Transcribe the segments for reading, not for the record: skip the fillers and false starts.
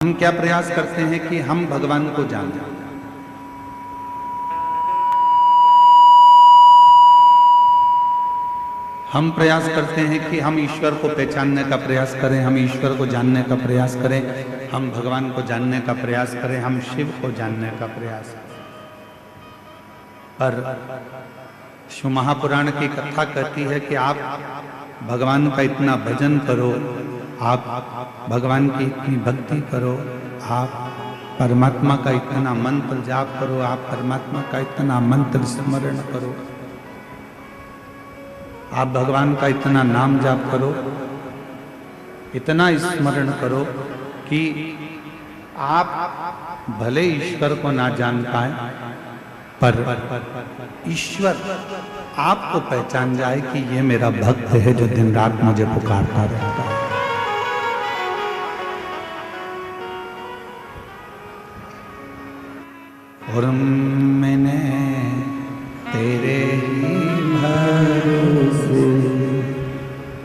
हम क्या प्रयास करते हैं कि हम भगवान को जानें। हम प्रयास करते हैं कि हम ईश्वर को पहचानने का प्रयास करें, हम ईश्वर को जानने का प्रयास करें, हम भगवान को जानने का प्रयास करें, हम शिव को जानने का प्रयास करें। पर शिव महापुराण की कथा कहती है कि आप भगवान का इतना भजन करो, आप भगवान की इतनी भक्ति करो, आप परमात्मा का इतना मंत्र जाप करो, आप परमात्मा का इतना मंत्र स्मरण करो, आप भगवान का इतना नाम जाप करो, इतना स्मरण करो कि आप भले ईश्वर को ना जान पाए पर ईश्वर आपको पहचान जाए कि ये मेरा भक्त है जो दिन रात मुझे पुकारता रहता है। और मैंने तेरे ही भरोसे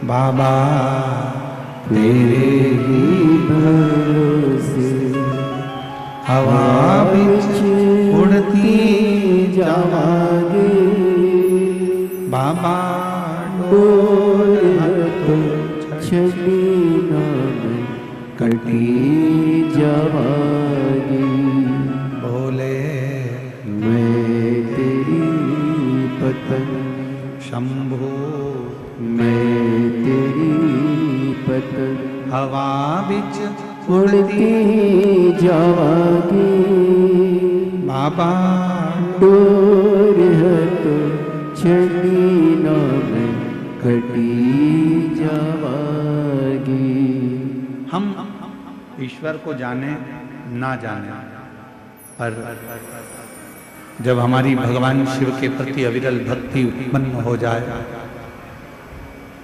बाबा, तेरे ही भरोसे हवा बिच उड़ती जावांगे बाबा, डोर तो चली ना कटी जावांगी। बोले मैं तेरी पतंग शंभो, मैं तेरी पतंग हवा बिच उड़ती जावांगी बाबा, डोर है तो चली ना मैं कटी जावांगी। हम ईश्वर को जाने ना जाने पर जब हमारी भगवान शिव के प्रति अविरल भक्ति उत्पन्न हो जाए,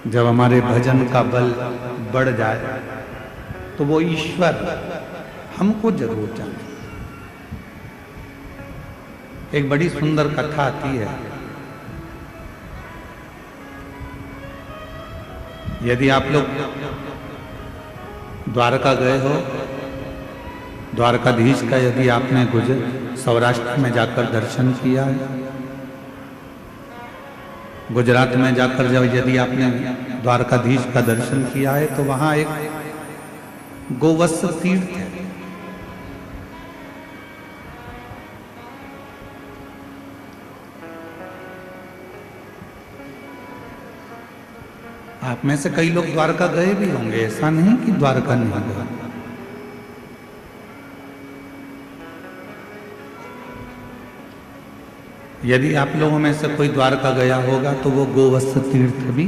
जब हमारे भजन का बल बढ़ जाए, तो वो ईश्वर हमको जरूर जाने। एक बड़ी सुंदर कथा आती है। यदि आप लोग द्वारका गए हो, द्वारकाधीश का यदि आपने सौराष्ट्र में जाकर दर्शन किया है, गुजरात में जाकर जब यदि आपने द्वारकाधीश का दर्शन किया है, तो वहां एक गोवत्स तीर्थ है। आप में से कई लोग द्वारका गए भी होंगे, ऐसा नहीं कि द्वारका नहीं गए। यदि आप लोगों में से कोई द्वारका गया होगा तो वो गोवत्स तीर्थ भी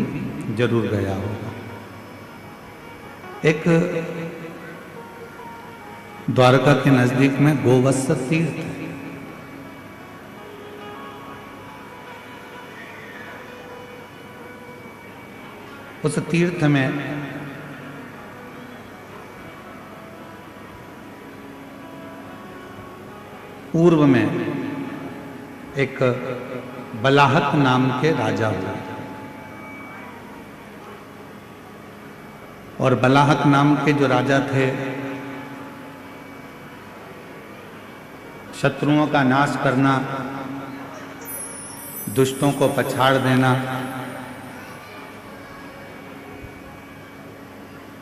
जरूर गया होगा। एक द्वारका के नजदीक में गोवत्स तीर्थ है। उस तीर्थ में पूर्व में एक बलाहक नाम के राजा हुए, और बलाहक नाम के जो राजा थे, शत्रुओं का नाश करना, दुष्टों को पछाड़ देना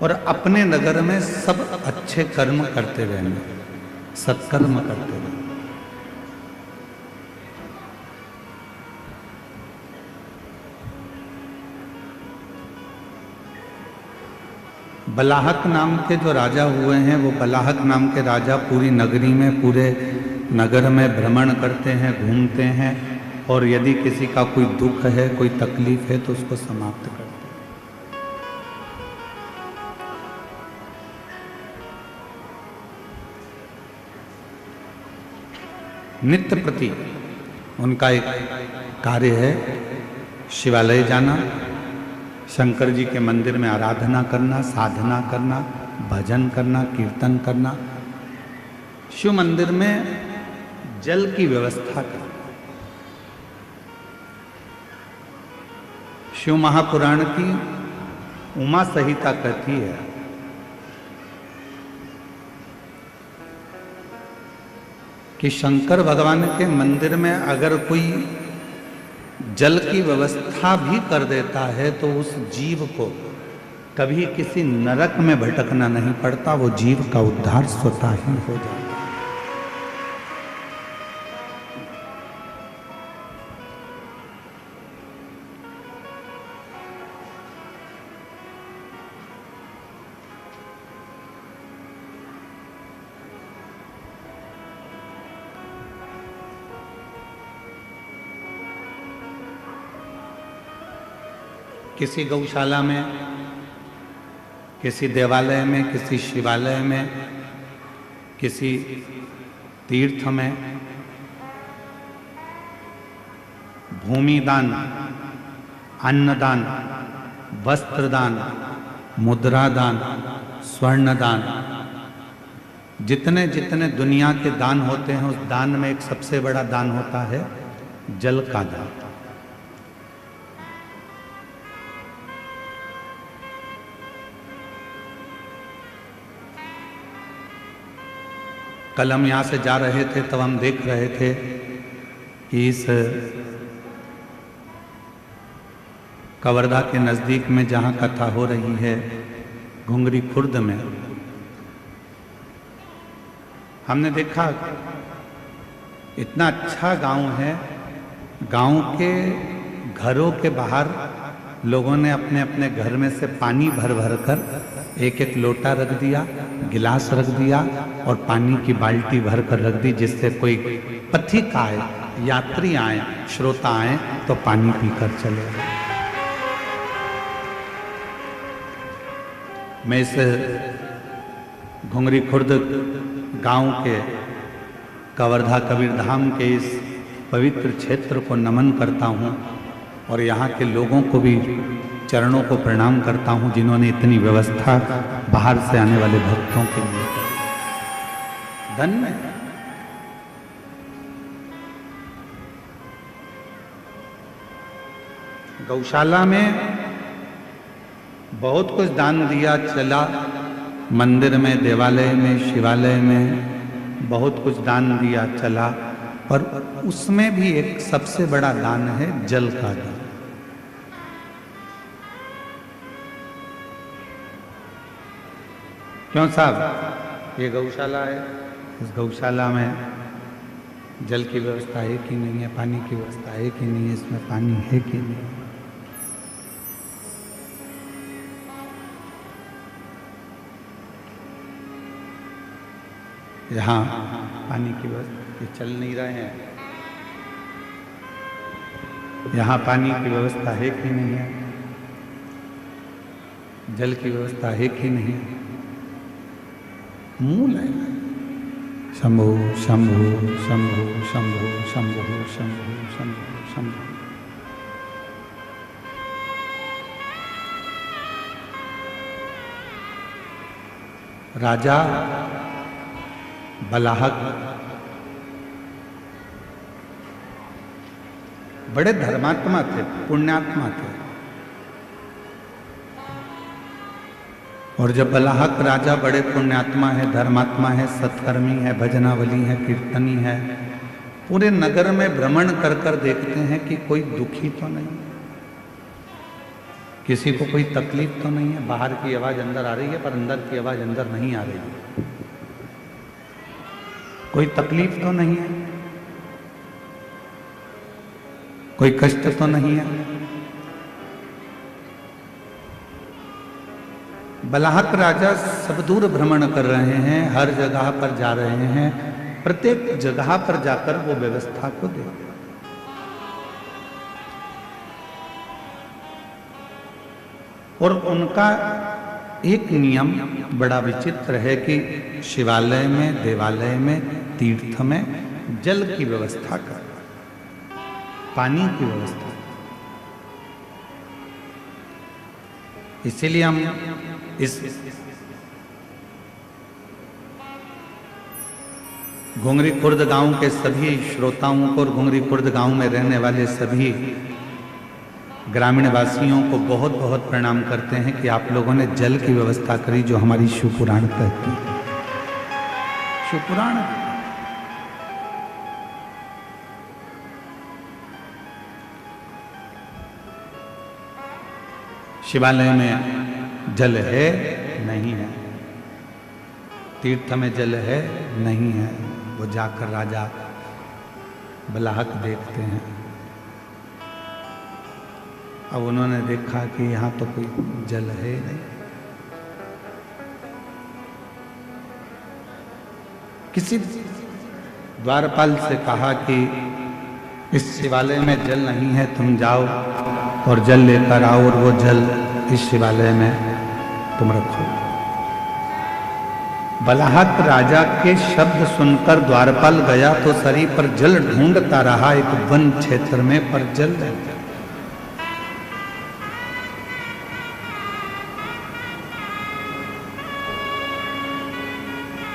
और अपने नगर में सब अच्छे कर्म करते रहना, सत्कर्म करते रहना। बलाहक नाम के जो राजा हुए हैं, वो बलाहक नाम के राजा पूरी नगरी में, पूरे नगर में भ्रमण करते हैं, घूमते हैं, और यदि किसी का कोई दुख है, कोई तकलीफ है, तो उसको समाप्त करते हैं। नित्य प्रति उनका एक कार्य है शिवालय जाना, शंकर जी के मंदिर में आराधना करना, साधना करना, भजन करना, कीर्तन करना, शिव मंदिर में जल की व्यवस्था करना। शिव महापुराण की उमा संहिता कहती है कि शंकर भगवान के मंदिर में अगर कोई जल की व्यवस्था भी कर देता है तो उस जीव को कभी किसी नरक में भटकना नहीं पड़ता, वो जीव का उद्धार स्वतः ही हो जाता है। किसी गौशाला में, किसी देवालय में, किसी शिवालय में, किसी तीर्थ में भूमि दान, अन्नदान, वस्त्रदान, मुद्रा दान, स्वर्ण दान, जितने जितने दुनिया के दान होते हैं उस दान में एक सबसे बड़ा दान होता है जल का दान। कल हम यहाँ से जा रहे थे तब हम देख रहे थे कि इस कवर्धा के नज़दीक में जहाँ कथा हो रही है घुंगरी खुर्द में, हमने देखा इतना अच्छा गांव है। गांव के घरों के बाहर लोगों ने अपने अपने घर में से पानी भर भर कर एक एक लोटा रख दिया, गिलास रख दिया और पानी की बाल्टी भर कर रख दी, जिससे कोई पथिक आए, यात्री आए, श्रोता आए तो पानी पीकर चले। मैं इस घुंगरी खुर्द गांव के कवर्धा कबीर धाम के इस पवित्र क्षेत्र को नमन करता हूं और यहाँ के लोगों को भी चरणों को प्रणाम करता हूं जिन्होंने इतनी व्यवस्था बाहर से आने वाले भक्तों के लिए। धन्य गौशाला में बहुत कुछ दान दिया चला, मंदिर में, देवालय में, शिवालय में बहुत कुछ दान दिया चला, पर उसमें भी एक सबसे बड़ा दान है जल का दान। क्यों साहब, ये गौशाला है, इस गौशाला में जल की व्यवस्था है कि नहीं है, पानी की व्यवस्था है कि नहीं है, इसमें पानी है कि नहीं। यहाँ पानी की व्यवस्था, ये चल नहीं रहे हैं, यहाँ पानी की व्यवस्था है कि नहीं है, जल की व्यवस्था है कि नहीं है। मूल है शंभु शंभु शंभु शंभु शंभु शंभु शंभु शंभु। राजा बलाहक बड़े धर्मात्मा थे, पुण्यात्मा थे, और जब बलाहक राजा बड़े पुण्यात्मा है, धर्मात्मा है, सत्कर्मी है, भजनावली है, कीर्तनी है, पूरे नगर में भ्रमण कर कर देखते हैं कि कोई दुखी तो नहीं, किसी को कोई तकलीफ तो नहीं है। बाहर की आवाज अंदर आ रही है पर अंदर की आवाज अंदर नहीं आ रही है। कोई तकलीफ तो नहीं है, कोई कष्ट तो नहीं है। बलाहक राजा सब दूर भ्रमण कर रहे हैं, हर जगह पर जा रहे हैं, प्रत्येक जगह पर जाकर वो व्यवस्था को देखते। और उनका एक नियम बड़ा विचित्र है कि शिवालय में, देवालय में, तीर्थ में जल की व्यवस्था कर, पानी की व्यवस्था। इसीलिए हम इस घुंगरी खुर्द गांव के सभी श्रोताओं को और घुंगरी खुर्द गांव में रहने वाले सभी ग्रामीण वासियों को बहुत बहुत प्रणाम करते हैं कि आप लोगों ने जल की व्यवस्था करी, जो हमारी शिवपुराण कहती है। शिवपुराण शिवालय में जल है नहीं है, तीर्थ में जल है नहीं है। वो जाकर राजा बलाहक देखते हैं। अब उन्होंने देखा कि यहाँ तो कोई जल है नहीं। किसी द्वारपाल से कहा कि इस शिवालय में जल नहीं है, तुम जाओ और जल लेकर आओ और वो जल इस शिवालय में तुम रखो। बलाहक राजा के शब्द सुनकर द्वारपाल गया तो शरीर पर जल ढूंढता रहा एक वन क्षेत्र में, पर जल नहीं।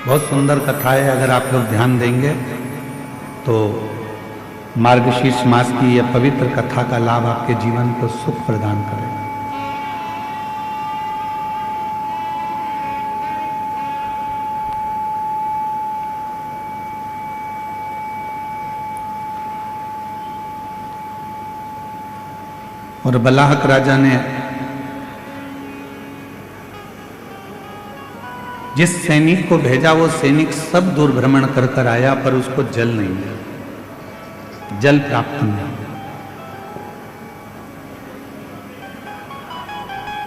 बहुत सुंदर कथा है। अगर आप लोग ध्यान देंगे तो मार्गशीर्ष मास की यह पवित्र कथा का लाभ आपके जीवन को सुख प्रदान करेगा। और बलाहक राजा ने जिस सैनिक को भेजा वो सैनिक सब दूर भ्रमण कर कर आया, पर उसको जल नहीं मिला, जल प्राप्त नहीं।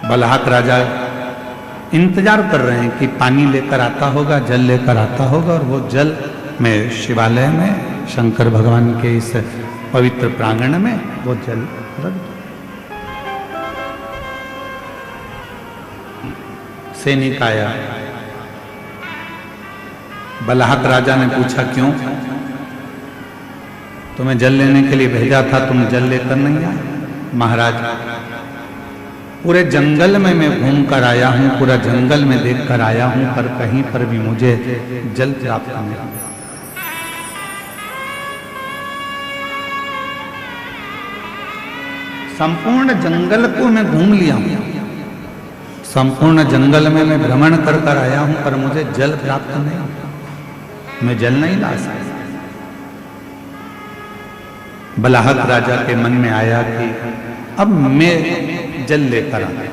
बलाहक राजा इंतजार कर रहे हैं कि पानी लेकर आता होगा, जल लेकर आता होगा, और वो जल में शिवालय में शंकर भगवान के इस पवित्र प्रांगण में वो जल रख दो। सैनिक आया। बलाहक राजा ने पूछा, क्यों? तुम्हें जल लेने के लिए भेजा था, तुम जल लेकर नहीं आए? महाराज, पूरे जंगल में मैं घूम कर आया हूं, पूरा जंगल में देख कर आया हूं, पर कहीं पर भी मुझे जल प्राप्त नहीं हुआ। संपूर्ण जंगल को मैं घूम लिया हूं, संपूर्ण जंगल में मैं भ्रमण कर कर आया हूं, पर मुझे जल प्राप्त नहीं, मैं जल नहीं ला सकता। बलाहक राजा के मन में आया कि अब मैं जल लेकर आता।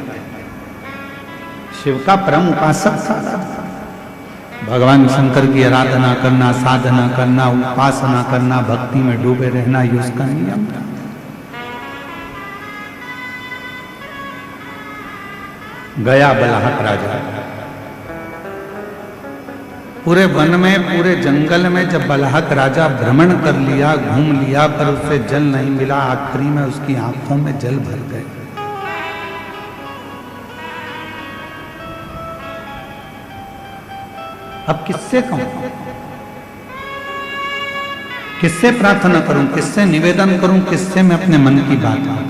शिव का परम उपासक था, भगवान शंकर की आराधना करना, साधना करना, उपासना करना, भक्ति में डूबे रहना, ये उसका नियम था। गया बलाहक राजा, पूरे वन में, पूरे जंगल में जब बलाहक राजा भ्रमण कर लिया, घूम लिया, पर उसे जल नहीं मिला। आखिरी में उसकी आंखों में जल भर गए। अब किससे कहूं, किससे प्रार्थना करूं, किससे निवेदन करूं, किससे मैं अपने मन की बात कहूं?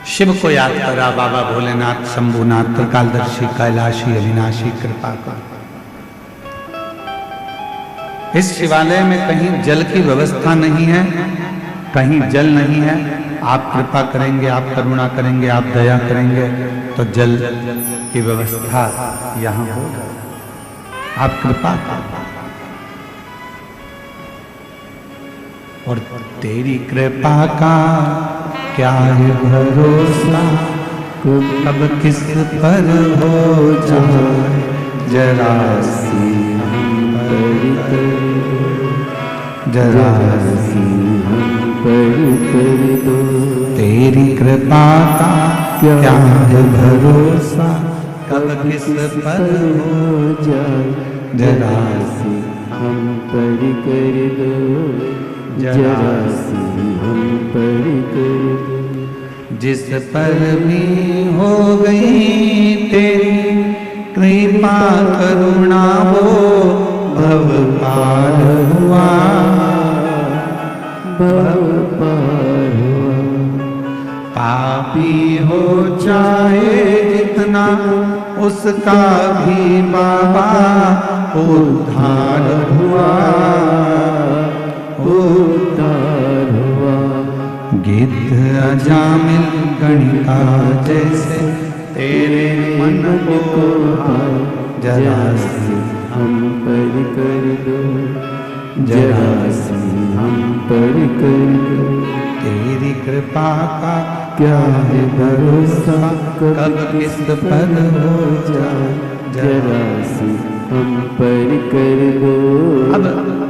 शिव को याद करा, बाबा भोलेनाथ, शंभुनाथ, त्रिकालदर्शी, कैलाशी, अविनाशी, कृपा कर। इस शिवालय में कहीं जल की व्यवस्था नहीं है, कहीं जल नहीं है। आप कृपा करेंगे, आप करुणा करेंगे, आप दया करेंगे तो जल की व्यवस्था यहाँ होगा। आप कृपा करें। और तेरी कृपा का क्या है भरोसा, कब किस पर हो जाए, जरा सी हम पर, जरा सी हम पर दो। तेरी कृपा का क्या है भरोसा, कब किस पर हो जाए, जरा सी हम पर कर दो, जरा सी हम पर कर दो। जिस पर भी हो गई तेरी कृपा करुणा, वो भव पार हुआ, भव पार हुआ। पापी हो चाहे जितना, उसका भी बाबा उद्धार हुआ, उद्धार हुआ। गिद्ध अजामिल गणिका जैसे तेरे मन को जरा सी हम पर कर दो, जरा सी हम पर कर दो। तेरी कृपा का क्या है भरोसा, कब किस पर हो जाए, जरा सी हम पर कर दो। अब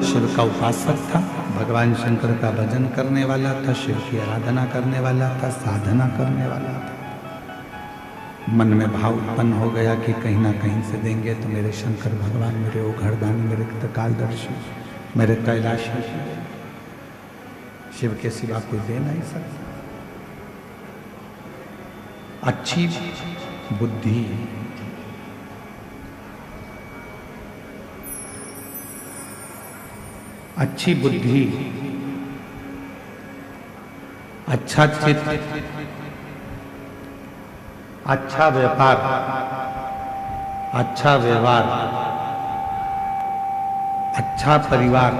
शिव का उपासक था, भगवान शंकर का भजन करने वाला था, शिव की आराधना करने वाला था, साधना करने वाला था। मन में भाव उत्पन्न हो गया कि कहीं ना कहीं से देंगे तो मेरे शंकर भगवान, मेरे ओघड़दानी, मेरे कालदर्शी, मेरे कैलाशी, शिव के सिवा कोई दे नहीं सकता। अच्छी बुद्धि, अच्छी बुद्धि, अच्छा चित्त, अच्छा व्यापार, अच्छा व्यवहार, अच्छा परिवार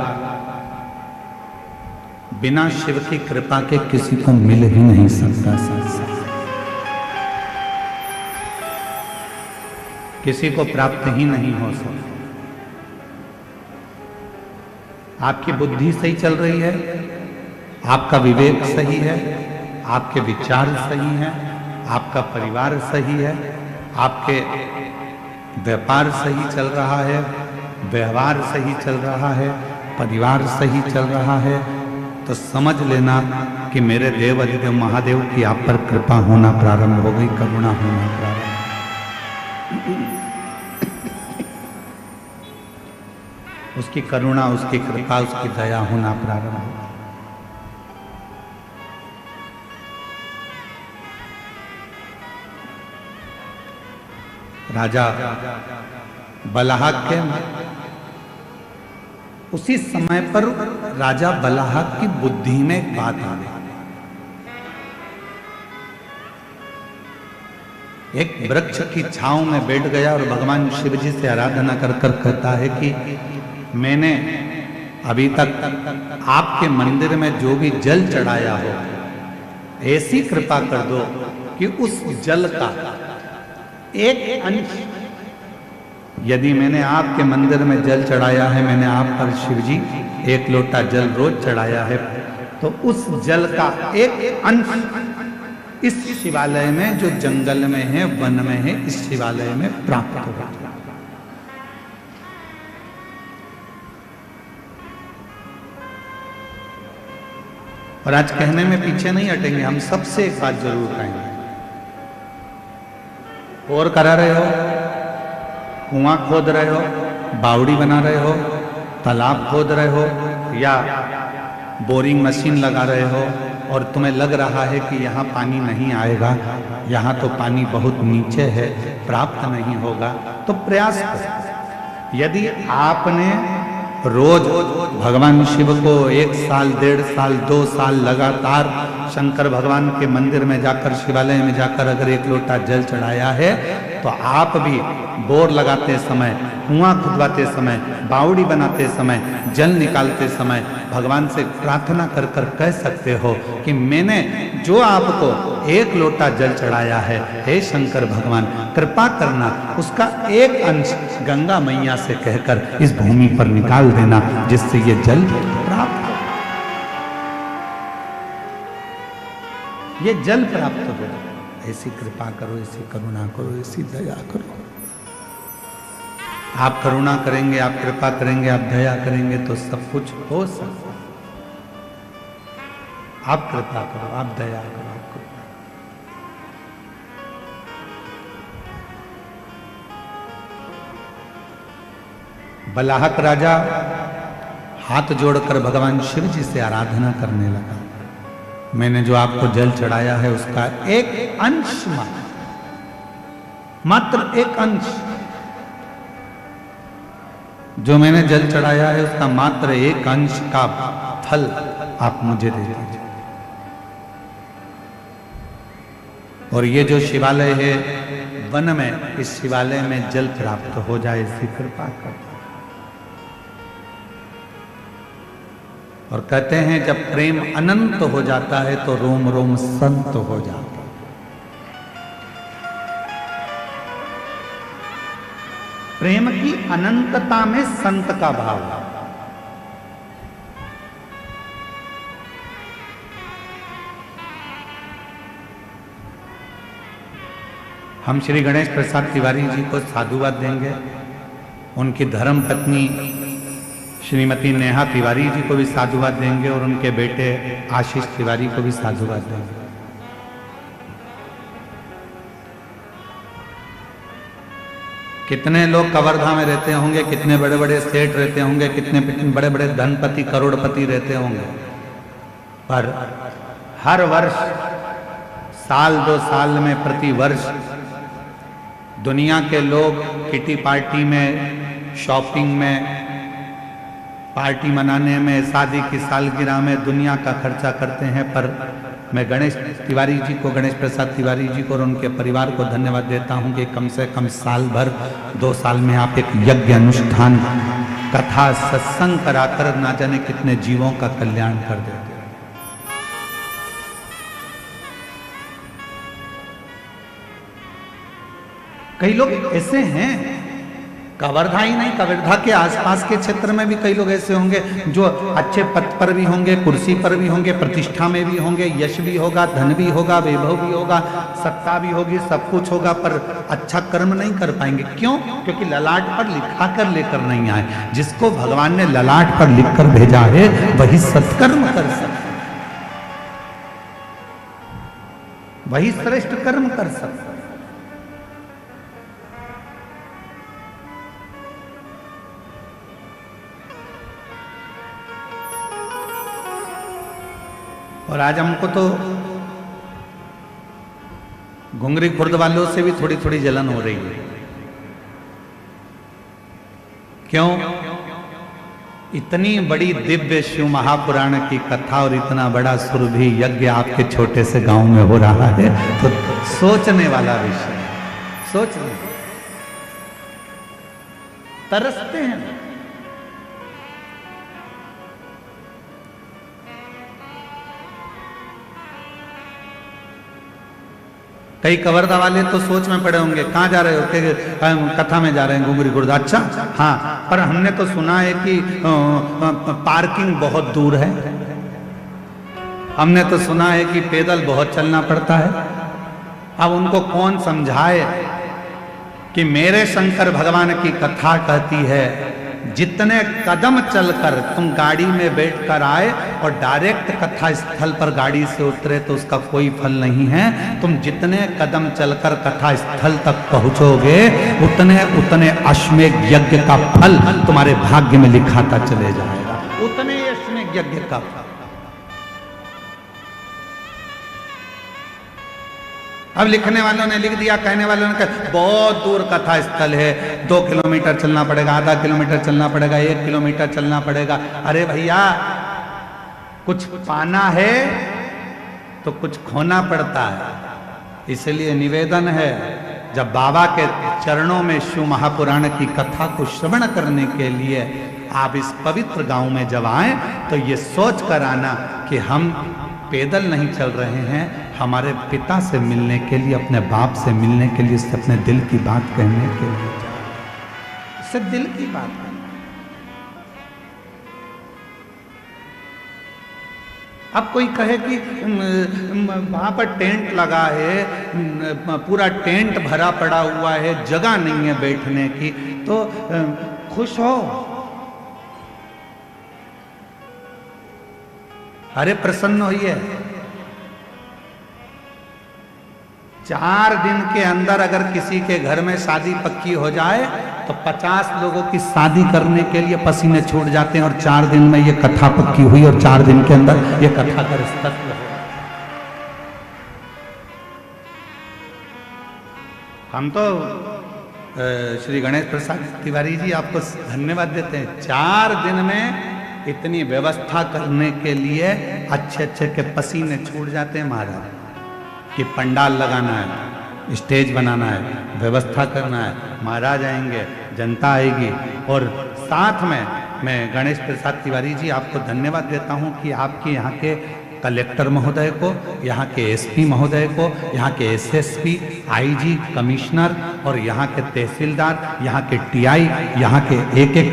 बिना शिव की कृपा के किसी को मिल ही नहीं सकता। किसी को प्राप्त ही नहीं हो सकता। आपकी बुद्धि सही चल रही है, आपका विवेक सही है, आपके विचार सही हैं, आपका परिवार सही है, आपके व्यापार सही चल रहा है, व्यवहार सही चल रहा है, परिवार सही चल रहा है, तो समझ लेना कि मेरे देव अधिदेव महादेव की आप पर कृपा होना प्रारंभ हो गई, करुणा होना प्रारंभ। उसकी करुणा, उसकी कृपा, उसकी दया होना प्रारंभ हो। राजा बलाहक के उसी समय पर राजा बलाहक की बुद्धि में एक बात आ गई। एक वृक्ष की छांव में बैठ गया और भगवान शिव जी से आराधना कर कर कहता है कि मैंने अभी तक आपके मंदिर में जो भी जल चढ़ाया हो, ऐसी कृपा कर दो कि उस जल का एक अंश, यदि मैंने आपके मंदिर में जल चढ़ाया है, मैंने आप पर शिव जी 1 लोटा जल रोज चढ़ाया है, तो उस जल का एक अंश इस शिवालय में, जो जंगल में है, वन में है, इस शिवालय में प्राप्त होगा। और आज कहने में पीछे नहीं हटेंगे, हम सबसे एक बात जरूर कहेंगे। और करा रहे हो, कुआं खोद रहे हो, बावड़ी बना रहे हो, तालाब खोद रहे हो, या बोरिंग मशीन लगा रहे हो और तुम्हें लग रहा है कि यहाँ पानी नहीं आएगा, यहाँ तो पानी बहुत नीचे है, प्राप्त नहीं होगा, तो प्रयास करो। यदि आपने रोज भगवान शिव को 1 साल, 1.5 साल, 2 साल लगातार शंकर भगवान के मंदिर में जाकर, शिवालय में जाकर अगर 1 लोटा जल चढ़ाया है, तो आप भी बोर लगाते समय, कुआं खुदवाते समय, बावड़ी बनाते समय, जल निकालते समय भगवान से प्रार्थना कर कर कह सकते हो कि मैंने जो आपको 1 लोटा जल चढ़ाया है, हे शंकर भगवान कृपा करना, उसका एक अंश गंगा मैया से कहकर इस भूमि पर निकाल देना, जिससे ये जल प्राप्त हो, ये जल प्राप्त हो। ऐसी कृपा करो, ऐसी करुणा करो, ऐसी दया करो। आप करुणा करेंगे, आप कृपा करेंगे, आप दया करेंगे तो सब कुछ हो सकता है। आप कृपा करो, आप दया करो, आप कृपा। बलाहक राजा हाथ जोड़कर भगवान शिव जी से आराधना करने लगा। मैंने जो आपको जल चढ़ाया है उसका एक अंश, मात्र एक अंश, जो मैंने जल चढ़ाया है उसका मात्र एक अंश का फल आप मुझे दे दीजिए। और ये जो शिवालय है वन में, इस शिवालय में जल प्राप्त हो जाए, इसकी कृपा करता। और कहते हैं जब प्रेम अनंत हो जाता है तो रोम रोम संत हो जाता है। प्रेम की अनंतता में संत का भाव है। हम श्री गणेश प्रसाद तिवारी जी को साधुवाद देंगे, उनकी धर्म पत्नी श्रीमती नेहा तिवारी जी को भी साधुवाद देंगे और उनके बेटे आशीष तिवारी को भी साधुवाद देंगे। कितने लोग कवर्धा में रहते होंगे, कितने बड़े बड़े सेठ रहते होंगे, कितने बड़े बड़े धनपति करोड़पति रहते होंगे, पर हर वर्ष साल 2 साल में प्रति वर्ष दुनिया के लोग किटी पार्टी में, शॉपिंग में, पार्टी मनाने में, शादी की सालगिरह में दुनिया का खर्चा करते हैं। पर मैं गणेश तिवारी जी को, गणेश प्रसाद तिवारी जी को और उनके परिवार को धन्यवाद देता हूं कि कम से कम साल भर 2 साल में आप एक यज्ञ अनुष्ठान, कथा, सत्संग कराकर ना जाने कितने जीवों का कल्याण कर देते हैं। कई लोग ऐसे हैं, कवर्धा ही नहीं, कवर्धा के आसपास के क्षेत्र में भी कई लोग ऐसे होंगे जो अच्छे पद पर भी होंगे, कुर्सी पर भी होंगे, प्रतिष्ठा में भी होंगे, यश भी होगा, धन भी होगा, वैभव भी होगा, सत्ता भी होगी, सब कुछ होगा, पर अच्छा कर्म नहीं कर पाएंगे। क्यों? क्योंकि ललाट पर लिखा कर लेकर नहीं आए। जिसको भगवान ने ललाट पर लिखकर भेजा है वही सत्कर्म कर सकता, वही श्रेष्ठ कर्म कर सकता। और आज हमको तो घुंगरी खुर्द वालों से भी थोड़ी थोड़ी जलन हो रही है। क्यों? इतनी बड़ी दिव्य शिव महापुराण की कथा और इतना बड़ा सुरभि यज्ञ आपके छोटे से गांव में हो रहा है, तो सोचने वाला विषय, सोचने तरसते हैं। कई कवर्धा वाले तो सोच में पड़े होंगे, कहाँ जा रहे हो? कि कथा में जा रहे हैं घुंगरी खुर्द। अच्छा, हाँ, पर हमने तो सुना है कि पार्किंग बहुत दूर है, हमने तो सुना है कि पैदल बहुत चलना पड़ता है। अब उनको कौन समझाए कि मेरे शंकर भगवान की कथा कहती है जितने कदम चलकर तुम गाड़ी में बैठकर आए और डायरेक्ट कथा स्थल पर गाड़ी से उतरे तो उसका कोई फल नहीं है। तुम जितने कदम चलकर कथा स्थल तक पहुंचोगे उतने उतने अश्वमेध यज्ञ का फल तुम्हारे भाग्य में लिखाता चले जाएगा, उतने अश्वमेध यज्ञ का फल। अब लिखने वालों ने लिख दिया, कहने वालों ने कहा बहुत दूर कथा स्थल है, 2 किलोमीटर चलना पड़ेगा, आधा किलोमीटर चलना पड़ेगा, 1 किलोमीटर चलना पड़ेगा। अरे भैया, कुछ पाना है तो कुछ खोना पड़ता है। इसलिए निवेदन है, जब बाबा के चरणों में शिव महापुराण की कथा को श्रवण करने के लिए आप इस पवित्र गांव में जब आए तो ये सोच कर आना कि हम पैदल नहीं चल रहे हैं, हमारे पिता से मिलने के लिए, अपने बाप से मिलने के लिए, उससे अपने दिल की बात कहने के लिए, उससे दिल की बात कहना। अब कोई कहे कि वहां पर टेंट लगा है, पूरा टेंट भरा पड़ा हुआ है, जगह नहीं है बैठने की, तो खुश हो। अरे प्रसन्न होइए। 4 दिन के अंदर अगर किसी के घर में शादी पक्की हो जाए तो 50 लोगों की शादी करने के लिए पसीने छूट जाते हैं, और 4 दिन में ये कथा पक्की हुई और 4 दिन के अंदर ये कथा का रिश्ता हुआ। हम तो श्री गणेश प्रसाद तिवारी जी आपको धन्यवाद देते हैं। 4 दिन में इतनी व्यवस्था करने के लिए अच्छे अच्छे के पसीने छूट जाते हैं महाराज, कि पंडाल लगाना है, स्टेज बनाना है, व्यवस्था करना है, महाराज आएंगे, जनता आएगी। और साथ में मैं गणेश प्रसाद तिवारी जी आपको धन्यवाद देता हूं कि आपके यहाँ के कलेक्टर महोदय को, यहाँ के एसपी महोदय को, यहाँ के एसएसपी, आईजी, कमिश्नर और यहाँ के तहसीलदार, यहाँ के टीआई, यहाँ के एक एक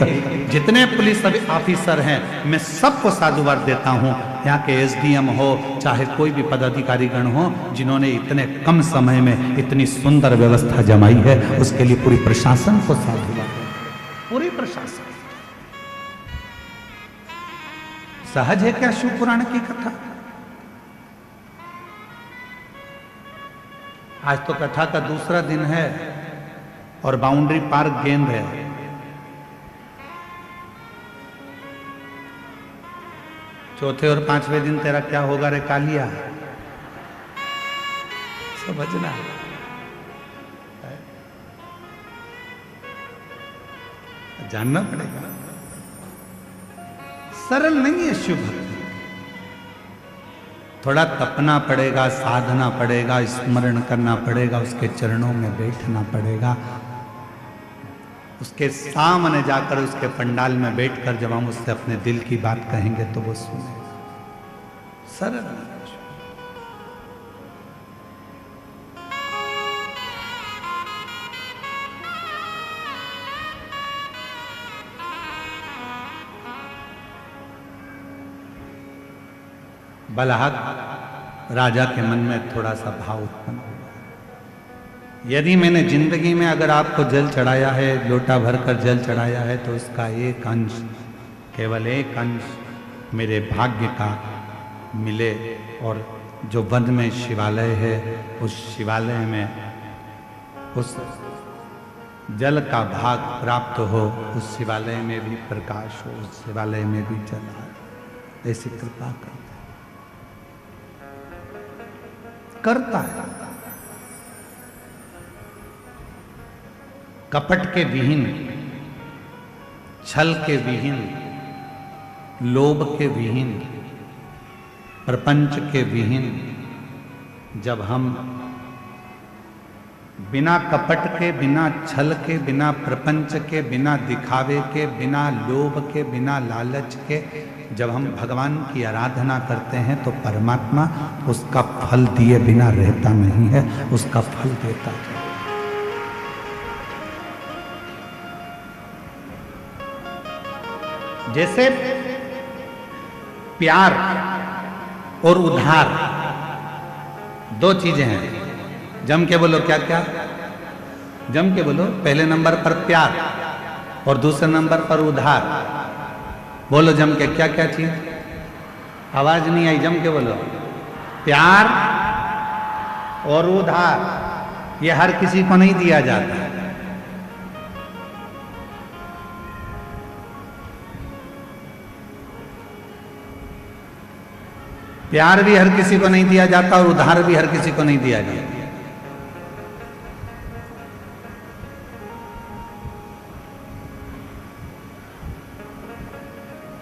जितने पुलिस ऑफिसर हैं, मैं सबको साधुवाद देता हूँ। यहाँ के एसडीएम हो, चाहे कोई भी पदाधिकारीगण हो, जिन्होंने इतने कम समय में इतनी सुंदर व्यवस्था जमाई है, उसके लिए पूरी प्रशासन को साधुवाद, पूरी प्रशासन। सहज है क्या शिव पुराण की कथा? आज तो कथा का दूसरा दिन है और बाउंड्री पार्क गेंद है। चौथे और पांचवें दिन तेरा क्या होगा रे कालिया? समझना जानना पड़ेगा। सरल नहीं है शिव भक्ति, थोड़ा तपना पड़ेगा, साधना पड़ेगा, स्मरण करना पड़ेगा, उसके चरणों में बैठना पड़ेगा, उसके सामने जाकर उसके पंडाल में बैठकर जब हम उससे अपने दिल की बात कहेंगे तो वो सुनेगा। सरल नहीं। बलहक राजा के मन में थोड़ा सा भाव उत्पन्न हुआ। यदि मैंने जिंदगी में अगर आपको जल चढ़ाया है, लोटा भरकर जल चढ़ाया है, तो उसका एक अंश, केवल एक अंश मेरे भाग्य का मिले और जो वन में शिवालय है, उस शिवालय में उस जल का भाग प्राप्त हो, उस शिवालय में भी प्रकाश हो, उस शिवालय में भी जल आए। ऐसी कृपा करता है। कपट के विहीन, छल के विहीन, लोभ के विहीन, प्रपंच के विहीन, जब हम बिना कपट के, बिना छल के, बिना प्रपंच के, बिना दिखावे के, बिना लोभ के, बिना लालच के जब हम भगवान की आराधना करते हैं तो परमात्मा उसका फल दिए बिना रहता नहीं है, उसका फल देता है। जैसे प्यार और उधार दो चीजें हैं। जम के बोलो, क्या क्या? जम के बोलो। पहले नंबर पर प्यार और दूसरे नंबर पर उधार। बोलो जम के, क्या क्या चीज? आवाज नहीं आई, जम के बोलो। प्यार और उधार, ये हर किसी को नहीं दिया जाता। प्यार भी हर किसी को नहीं दिया जाता और उधार भी हर किसी को नहीं दिया जाता।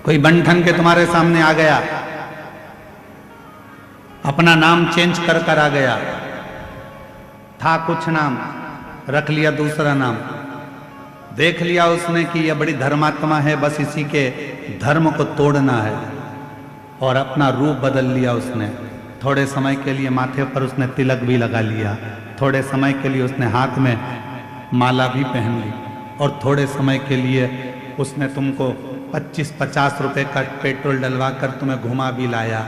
कोई बंठन के तुम्हारे सामने आ गया, अपना नाम चेंज कर कर आ गया, था कुछ नाम, रख लिया दूसरा नाम, देख लिया उसने कि यह बड़ी धर्मात्मा है, बस इसी के धर्म को तोड़ना है, और अपना रूप बदल लिया उसने। थोड़े समय के लिए माथे पर उसने तिलक भी लगा लिया, थोड़े समय के लिए उसने हाथ में माला भी पहन ली, और थोड़े समय के लिए उसने तुमको 25-50 रुपए का पेट्रोल डलवा कर तुम्हें घुमा भी लाया,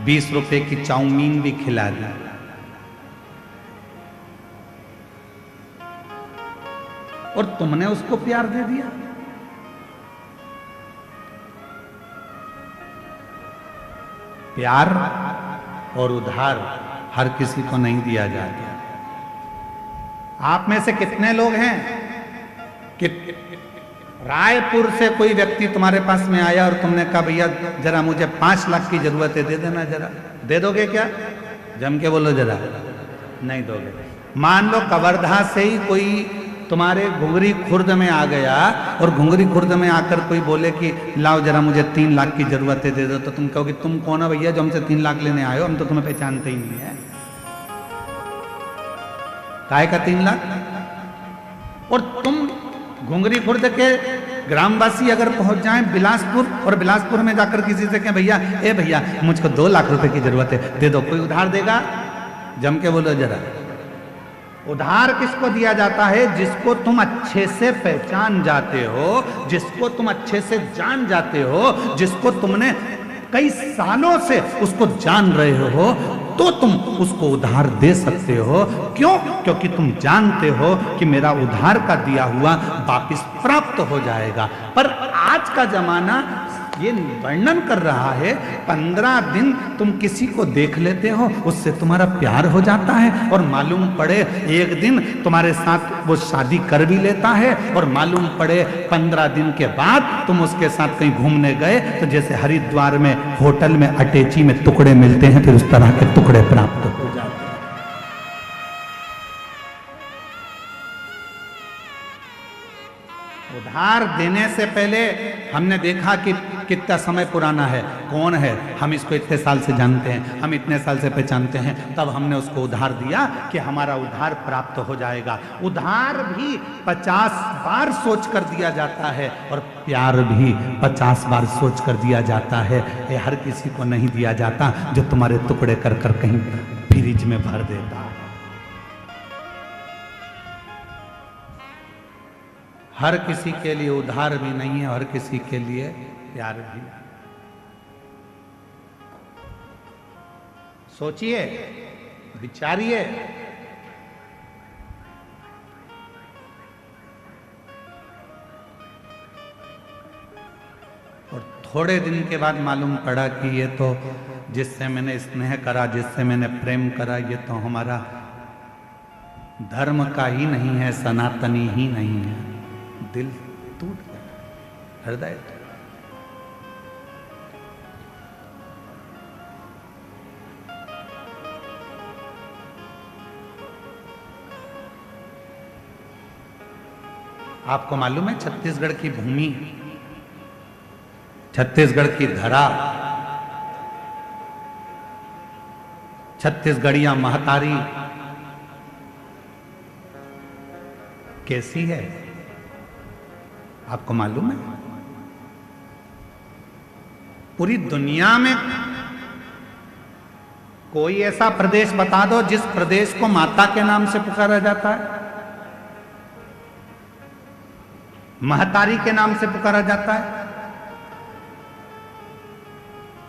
20 रुपए की चाउमीन भी खिला दी। और तुमने उसको प्यार दे दिया। प्यार और उधार हर किसी को नहीं दिया जाता। आप में से कितने लोग हैं कि रायपुर से कोई व्यक्ति तुम्हारे पास में आया और तुमने कहा भैया जरा मुझे 5 लाख की जरूरत है, दे देना जरा। दे दोगे क्या? जम के बोलो जरा। नहीं दोगे। मान लो कवर्धा से ही कोई तुम्हारे घुंगरी खुर्द में आ गया और घुंगरी खुर्द में आकर कोई बोले कि लाओ जरा मुझे 3 लाख की जरूरत है, दे दो, तो तुम कहोगे तुम कौन हो भैया जो हमसे 3 लाख लेने आए हो, हम तो तुम्हें पहचानते ही नहीं है। काहे का 3 लाख? और तुम घुंगरी खुर्द के ग्रामवासी अगर पहुंच जाएं बिलासपुर और बिलासपुर में जाकर किसी से कहें भैया ए भैया मुझको 2 लाख रुपए की जरूरत है दे दो, कोई उधार देगा? जम के बोलो जरा। उधार किसको दिया जाता है? जिसको तुम अच्छे से पहचान जाते हो, जिसको तुम अच्छे से जान जाते हो, जिसको तुमने कई सालों से उसको जान रहे हो, तो तुम उसको उधार दे सकते हो। क्यों? क्योंकि तुम जानते हो कि मेरा उधार का दिया हुआ वापस प्राप्त हो जाएगा। पर आज का जमाना ये वर्णन कर रहा है 15 दिन तुम किसी को देख लेते हो, उससे तुम्हारा प्यार हो जाता है और मालूम पड़े एक दिन तुम्हारे साथ वो शादी कर भी लेता है और मालूम पड़े 15 दिन के बाद तुम उसके साथ कहीं घूमने गए तो जैसे हरिद्वार में होटल में अटैची में टुकड़े मिलते हैं, फिर उस तरह के टुकड़े प्राप्त हो जाते हैं। उधार देने से पहले हमने देखा कि कितना समय पुराना है, कौन है, हम इसको इतने साल से जानते हैं, हम इतने साल से पहचानते हैं, तब हमने उसको उधार दिया कि हमारा उधार प्राप्त हो जाएगा। उधार भी 50 बार सोच कर दिया जाता है और प्यार भी 50 बार सोच कर दिया जाता है। ये हर किसी को नहीं दिया जाता जो तुम्हारे टुकड़े कर कर कहीं फ्रिज में भर देता। हर किसी के लिए उधार भी नहीं है, हर किसी के लिए प्यार भी। सोचिए, विचारिए। और थोड़े दिन के बाद मालूम पड़ा कि ये तो जिससे मैंने स्नेह करा, जिससे मैंने प्रेम करा, ये तो हमारा धर्म का ही नहीं है, सनातनी ही नहीं है। दिल टूट गया, हृदय। आपको मालूम है छत्तीसगढ़ की भूमि, छत्तीसगढ़ की धरा, छत्तीसगढ़िया महतारी कैसी है? आपको मालूम है? पूरी दुनिया में कोई ऐसा प्रदेश बता दो जिस प्रदेश को माता के नाम से पुकारा जाता है, महतारी के नाम से पुकारा जाता है।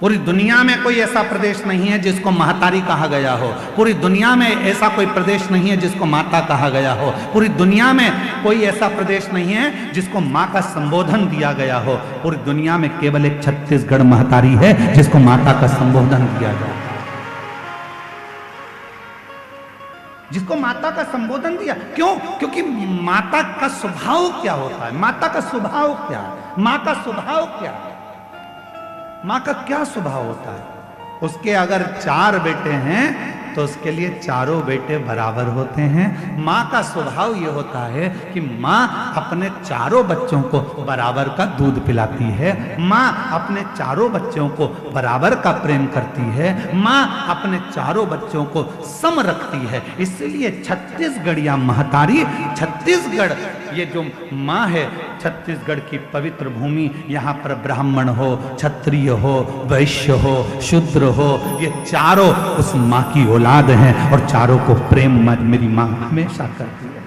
पूरी दुनिया में कोई ऐसा प्रदेश नहीं है जिसको महतारी कहा गया हो। पूरी दुनिया में ऐसा कोई प्रदेश नहीं है जिसको माता कहा गया हो। पूरी दुनिया में कोई ऐसा प्रदेश नहीं है जिसको माँ का संबोधन दिया गया हो। पूरी दुनिया में केवल एक छत्तीसगढ़ महतारी है जिसको माता का संबोधन दिया गया, जिसको माता का संबोधन दिया। क्यों? क्योंकि माता का स्वभाव क्या होता है? माता का स्वभाव क्या है? माँ का स्वभाव क्या है? माँ का क्या स्वभाव होता है? उसके अगर 4 बेटे हैं तो उसके लिए चारों बेटे बराबर होते हैं। माँ का स्वभाव ये होता है कि माँ अपने चारों बच्चों को बराबर का दूध पिलाती है। माँ अपने चारों बच्चों को बराबर का प्रेम करती है। माँ अपने चारों बच्चों को सम रखती है। इसलिए छत्तीसगढ़िया महतारी, छत्तीसगढ़ ये जो माँ है, छत्तीसगढ़ की पवित्र भूमि, यहाँ पर ब्राह्मण हो, क्षत्रिय हो, वैश्य हो, शूद्र हो, ये चारों उस माँ की औलाद हैं और चारों को प्रेम मेरी माँ हमेशा करती है।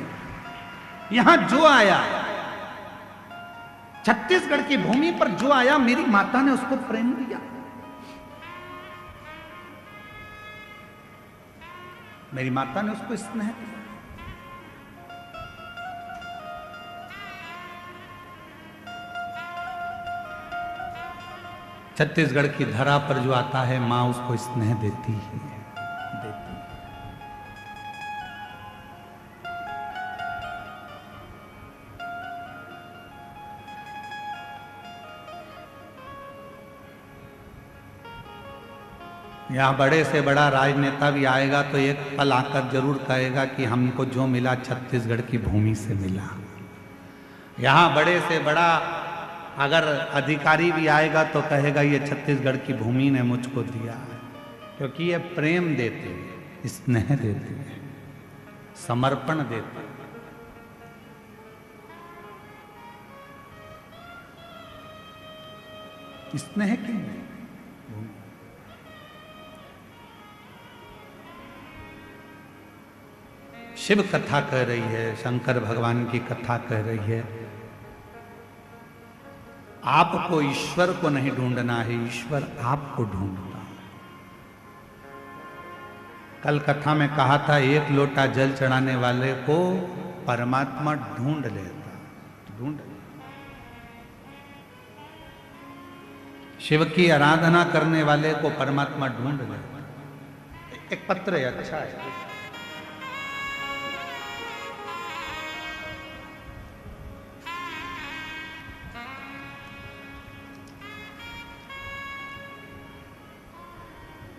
यहां जो आया, छत्तीसगढ़ की भूमि पर जो आया, मेरी माता ने उसको प्रेम दिया। मेरी माता ने उसको स्नेह दिया। छत्तीसगढ़ की धरा पर जो आता है, मां उसको स्नेह देती है, देती है। यहाँ बड़े से बड़ा राजनेता भी आएगा तो एक पल आकर जरूर कहेगा कि हमको जो मिला छत्तीसगढ़ की भूमि से मिला। यहाँ बड़े से बड़ा अगर अधिकारी भी आएगा तो कहेगा ये छत्तीसगढ़ की भूमि ने मुझको दिया है, क्योंकि ये प्रेम देते हैं, स्नेह देते हैं, समर्पण देते हैं। स्नेह की भूमि। शिव कथा कह रही है, शंकर भगवान की कथा कह रही है, आपको ईश्वर को नहीं ढूंढना है, ईश्वर आपको ढूंढता है। कल कथा में कहा था, एक लोटा जल चढ़ाने वाले को परमात्मा ढूंढ लेता, ढूंढ लेता। शिव की आराधना करने वाले को परमात्मा ढूंढ लेता। एक पत्र है, अच्छा है।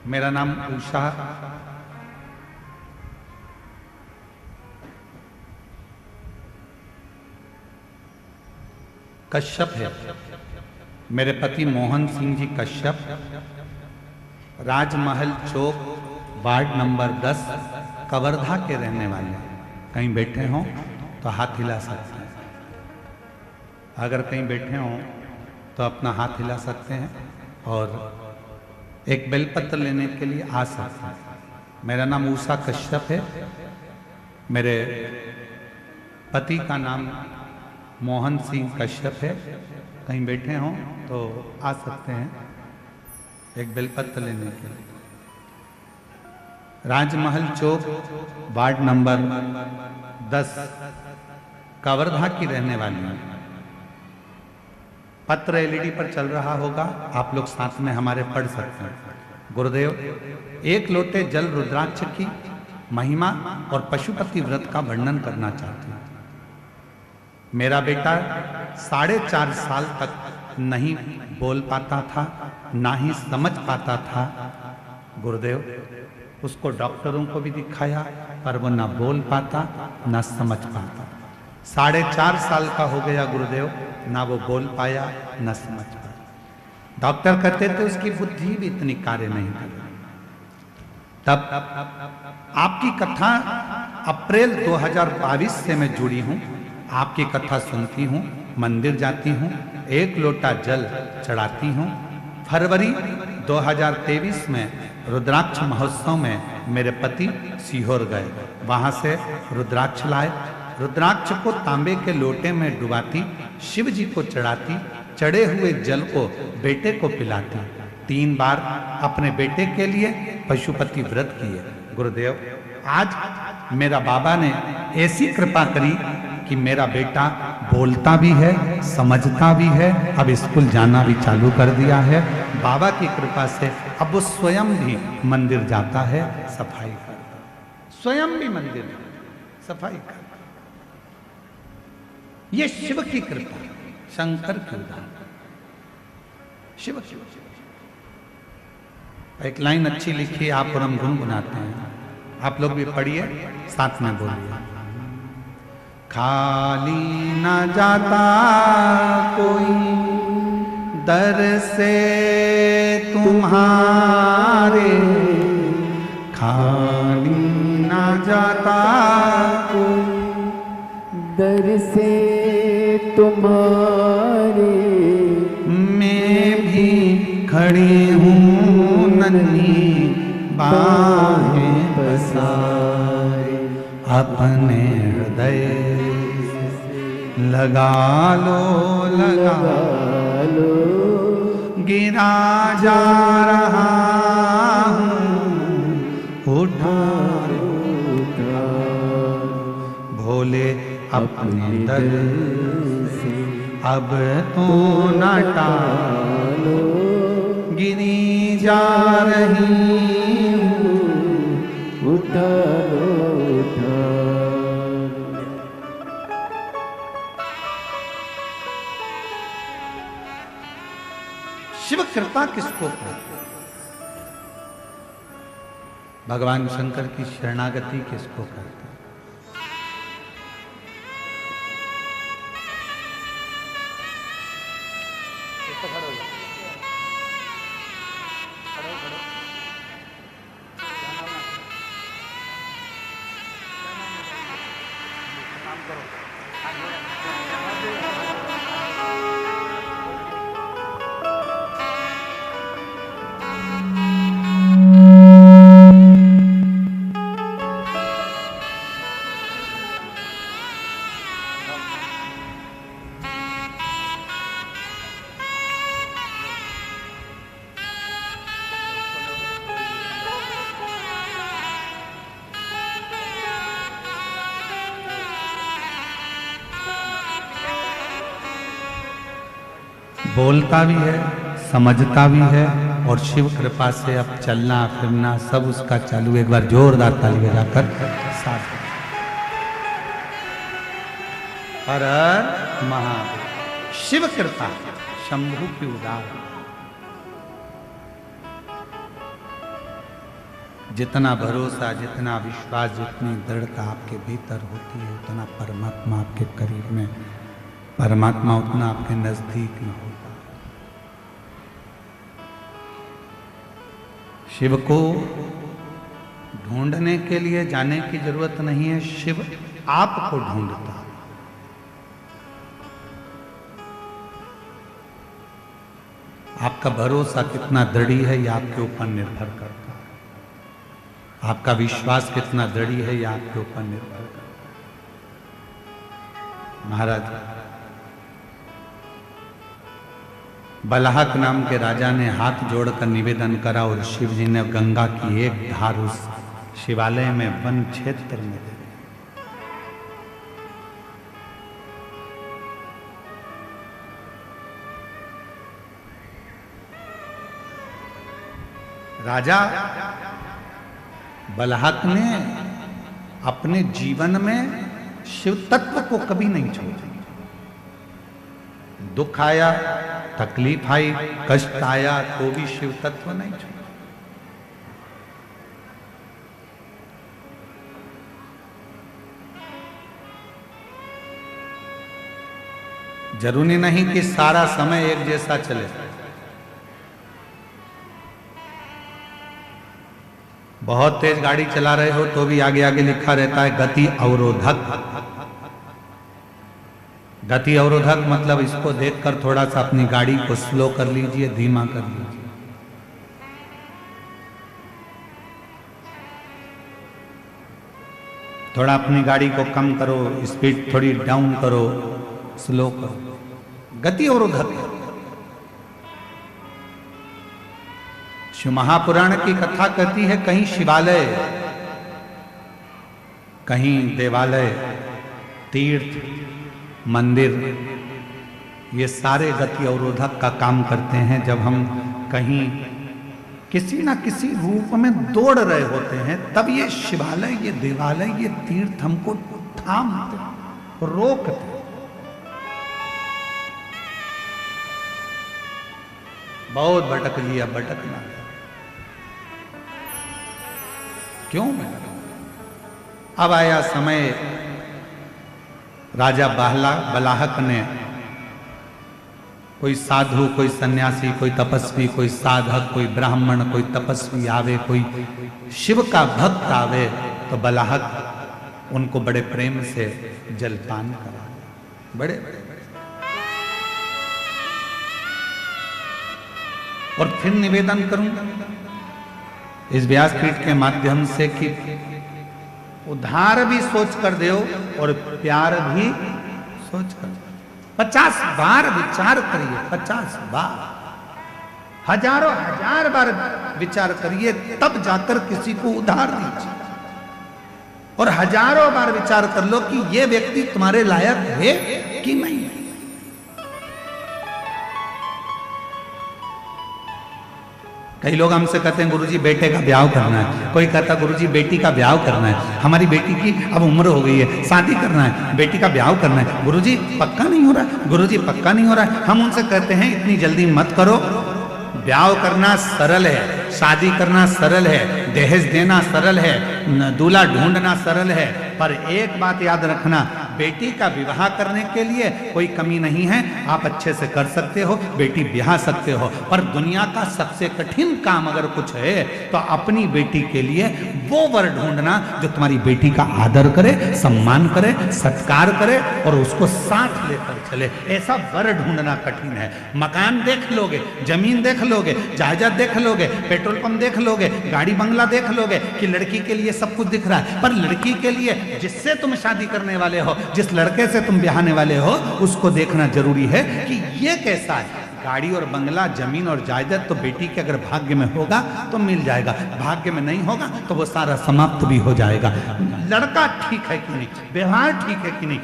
मेरा नाम उषा कश्यप है। मेरे पति मोहन सिंह जी कश्यप राजमहल चौक वार्ड नंबर 10 कवर्धा के रहने वाले हैं। कहीं बैठे हों तो हाथ हिला सकते हैं। अगर कहीं बैठे हों तो अपना हाथ हिला सकते हैं और एक बेलपत्र लेने के लिए आ सकते हैं। मेरा नाम उषा कश्यप है। मेरे पति का नाम मोहन सिंह कश्यप है। कहीं बैठे हों तो आ सकते हैं एक बेलपत्र लेने के लिए। राजमहल चौक वार्ड नंबर 10 कवर्धा की रहने वाली है। पत्र एलईडी पर चल रहा होगा, आप लोग साथ में हमारे पढ़ सकते हैं। गुरुदेव, एक लोटे जल रुद्राक्ष की महिमा और पशुपति व्रत का वर्णन करना चाहती हूँ। मेरा बेटा 4.5 साल तक नहीं बोल पाता था, ना ही समझ पाता था। गुरुदेव, उसको डॉक्टरों को भी दिखाया पर वो ना बोल पाता ना समझ पाता। 4.5 साल का हो गया गुरुदेव, ना वो बोल पाया ना समझ पाया। डॉक्टर कहते थे उसकी बुद्धि भी इतनी कार्य नहीं कर रही। तब आपकी कथा अप्रैल 2022 से मैं जुड़ी हूँ। आपकी कथा सुनती हूँ, मंदिर जाती हूँ, एक लोटा जल चढ़ाती हूँ। फरवरी 2023 में रुद्राक्ष महोत्सव में मेरे पति सीहोर गए, वहां से रुद्राक्ष लाए। रुद्राक्ष को तांबे के लोटे में डुबाती, शिव जी को चढ़ाती, चढ़े हुए जल को बेटे को पिलाती। 3 बार अपने बेटे के लिए पशुपति व्रत किए। गुरुदेव, आज मेरा बाबा ने ऐसी कृपा करी कि मेरा बेटा बोलता भी है, समझता भी है, अब स्कूल जाना भी चालू कर दिया है। बाबा की कृपा से अब वो स्वयं भी मंदिर जाता है, सफाई करता है। स्वयं भी मंदिर सफाई करता। ये शिव की कृपा, शंकर की उदाहरण। शिव एक लाइन अच्छी लिखी आप और हम गुनगुनाते हैं, आप लोग भी पढ़िए, साथ में बोलिए। खाली न जाता कोई दर से तुम्हारे, खाली न जाता कोई दर से तुम्हारे, मैं भी खड़ी हूँ नन्ही बाहें पसारे, अपने हृदय लगा लो, लगा लो, गिरा जा रहा हूँ, उठा उठा भोले अपने दर से अब तो न टालो, गिरी जा रही हूँ, उठा लो, उठा। शिव कृपा किसको कहते? भगवान शंकर की शरणागति किसको कहते? बोलता भी है, समझता भी है, और शिव कृपा से अब चलना फिरना सब उसका चालू। एक बार जोरदार ताली बजाकर साथ। हर हर महादेव। शिव कृपा शंभु की उदार। जितना भरोसा, जितना विश्वास, जितनी दृढ़ता आपके भीतर होती है, उतना परमात्मा आपके करीब में, परमात्मा उतना आपके नजदीक में होगा। शिव को ढूंढने के लिए जाने की जरूरत नहीं है, शिव आपको ढूंढता है। आपका भरोसा कितना दृढ़ है यह आपके ऊपर निर्भर करता है। आपका विश्वास कितना दृढ़ है यह आपके ऊपर निर्भर करता है। महाराज बलाहक नाम के राजा ने हाथ जोड़कर निवेदन करा और शिव जी ने गंगा की एक धार उस शिवालय में वन क्षेत्र में दे दी। राजा बलाहक ने अपने जीवन में शिव तत्व को कभी नहीं छोड़ा। दुख आया, तकलीफ आई, कष्ट आया, तो भी शिव तत्व नहीं छोड़ा। जरूरी नहीं कि सारा समय एक जैसा चले। बहुत तेज गाड़ी चला रहे हो तो भी आगे आगे लिखा रहता है गति अवरोधक। गति अवरोधक मतलब इसको देखकर थोड़ा सा अपनी गाड़ी को स्लो कर लीजिए, धीमा कर लीजिए। थोड़ा अपनी गाड़ी को कम करो, स्पीड थोड़ी डाउन करो, स्लो करो। गति अवरोधक। शिव महापुराण की कथा कहती है कहीं शिवालय, कहीं देवालय, तीर्थ, मंदिर, ये सारे गति अवरोधक का काम करते हैं। जब हम कहीं किसी ना किसी रूप में दौड़ रहे होते हैं तब ये शिवालय, ये देवालय, ये तीर्थ हमको थामते, रोकते। बहुत भटक लिया, भटकना क्यों? अब आया समय, राजा बलाहक ने कोई साधु, कोई सन्यासी, कोई तपस्वी, कोई साधक, कोई ब्राह्मण, कोई तपस्वी आवे, कोई शिव का भक्त आवे तो बलाहक उनको बड़े प्रेम से जलपान करा। बड़े और फिर निवेदन करूंगा इस व्यासपीठ के माध्यम से कि उधार भी सोच कर दो और प्यार भी सोच कर। 50 बार विचार करिए, 50 बार, हजारों हजार बार विचार करिए, तब जाकर किसी को उधार दीजिए। और हजारों बार विचार कर लो कि ये व्यक्ति तुम्हारे लायक है कि नहीं। कई लोग हमसे कहते हैं गुरुजी बेटे का ब्याह करना है, कोई कहता गुरुजी बेटी का ब्याह करना है, हमारी बेटी की अब उम्र हो गई है, शादी करना है, बेटी का ब्याह करना है, गुरुजी पक्का नहीं हो रहा है, गुरुजी पक्का नहीं हो रहा है। हम उनसे कहते हैं इतनी जल्दी मत करो। ब्याह करना सरल है, शादी करना सरल है, दहेज देना सरल है, दूल्हा ढूंढना सरल है, पर एक बात याद रखना, बेटी का विवाह करने के लिए कोई कमी नहीं है। आप अच्छे से कर सकते हो, बेटी ब्याह सकते हो, पर दुनिया का सबसे कठिन काम अगर कुछ है तो अपनी बेटी के लिए वो वर ढूंढना जो तुम्हारी बेटी का आदर करे, सम्मान करे, सत्कार करे और उसको साथ लेकर चले। ऐसा वर ढूंढना कठिन है। मकान देख लोगे, जमीन देख लोगे, जायदाद देख लोगे, पेट्रोल पंप देख लोगे, गाड़ी बंगला देख लोगे कि लड़की के लिए सब कुछ दिख रहा है, पर लड़की के लिए जिससे तुम शादी करने वाले हो, जिस लड़के से तुम ब्याहने वाले हो, उसको देखना जरूरी है कि ये कैसा है। गाड़ी और बंगला, जमीन और जायदाद तो बेटी के अगर भाग्य में होगा तो मिल जाएगा, भाग्य में नहीं होगा तो वो सारा समाप्त भी हो जाएगा। लड़का ठीक है कि नहीं, व्यवहार ठीक है कि नहीं,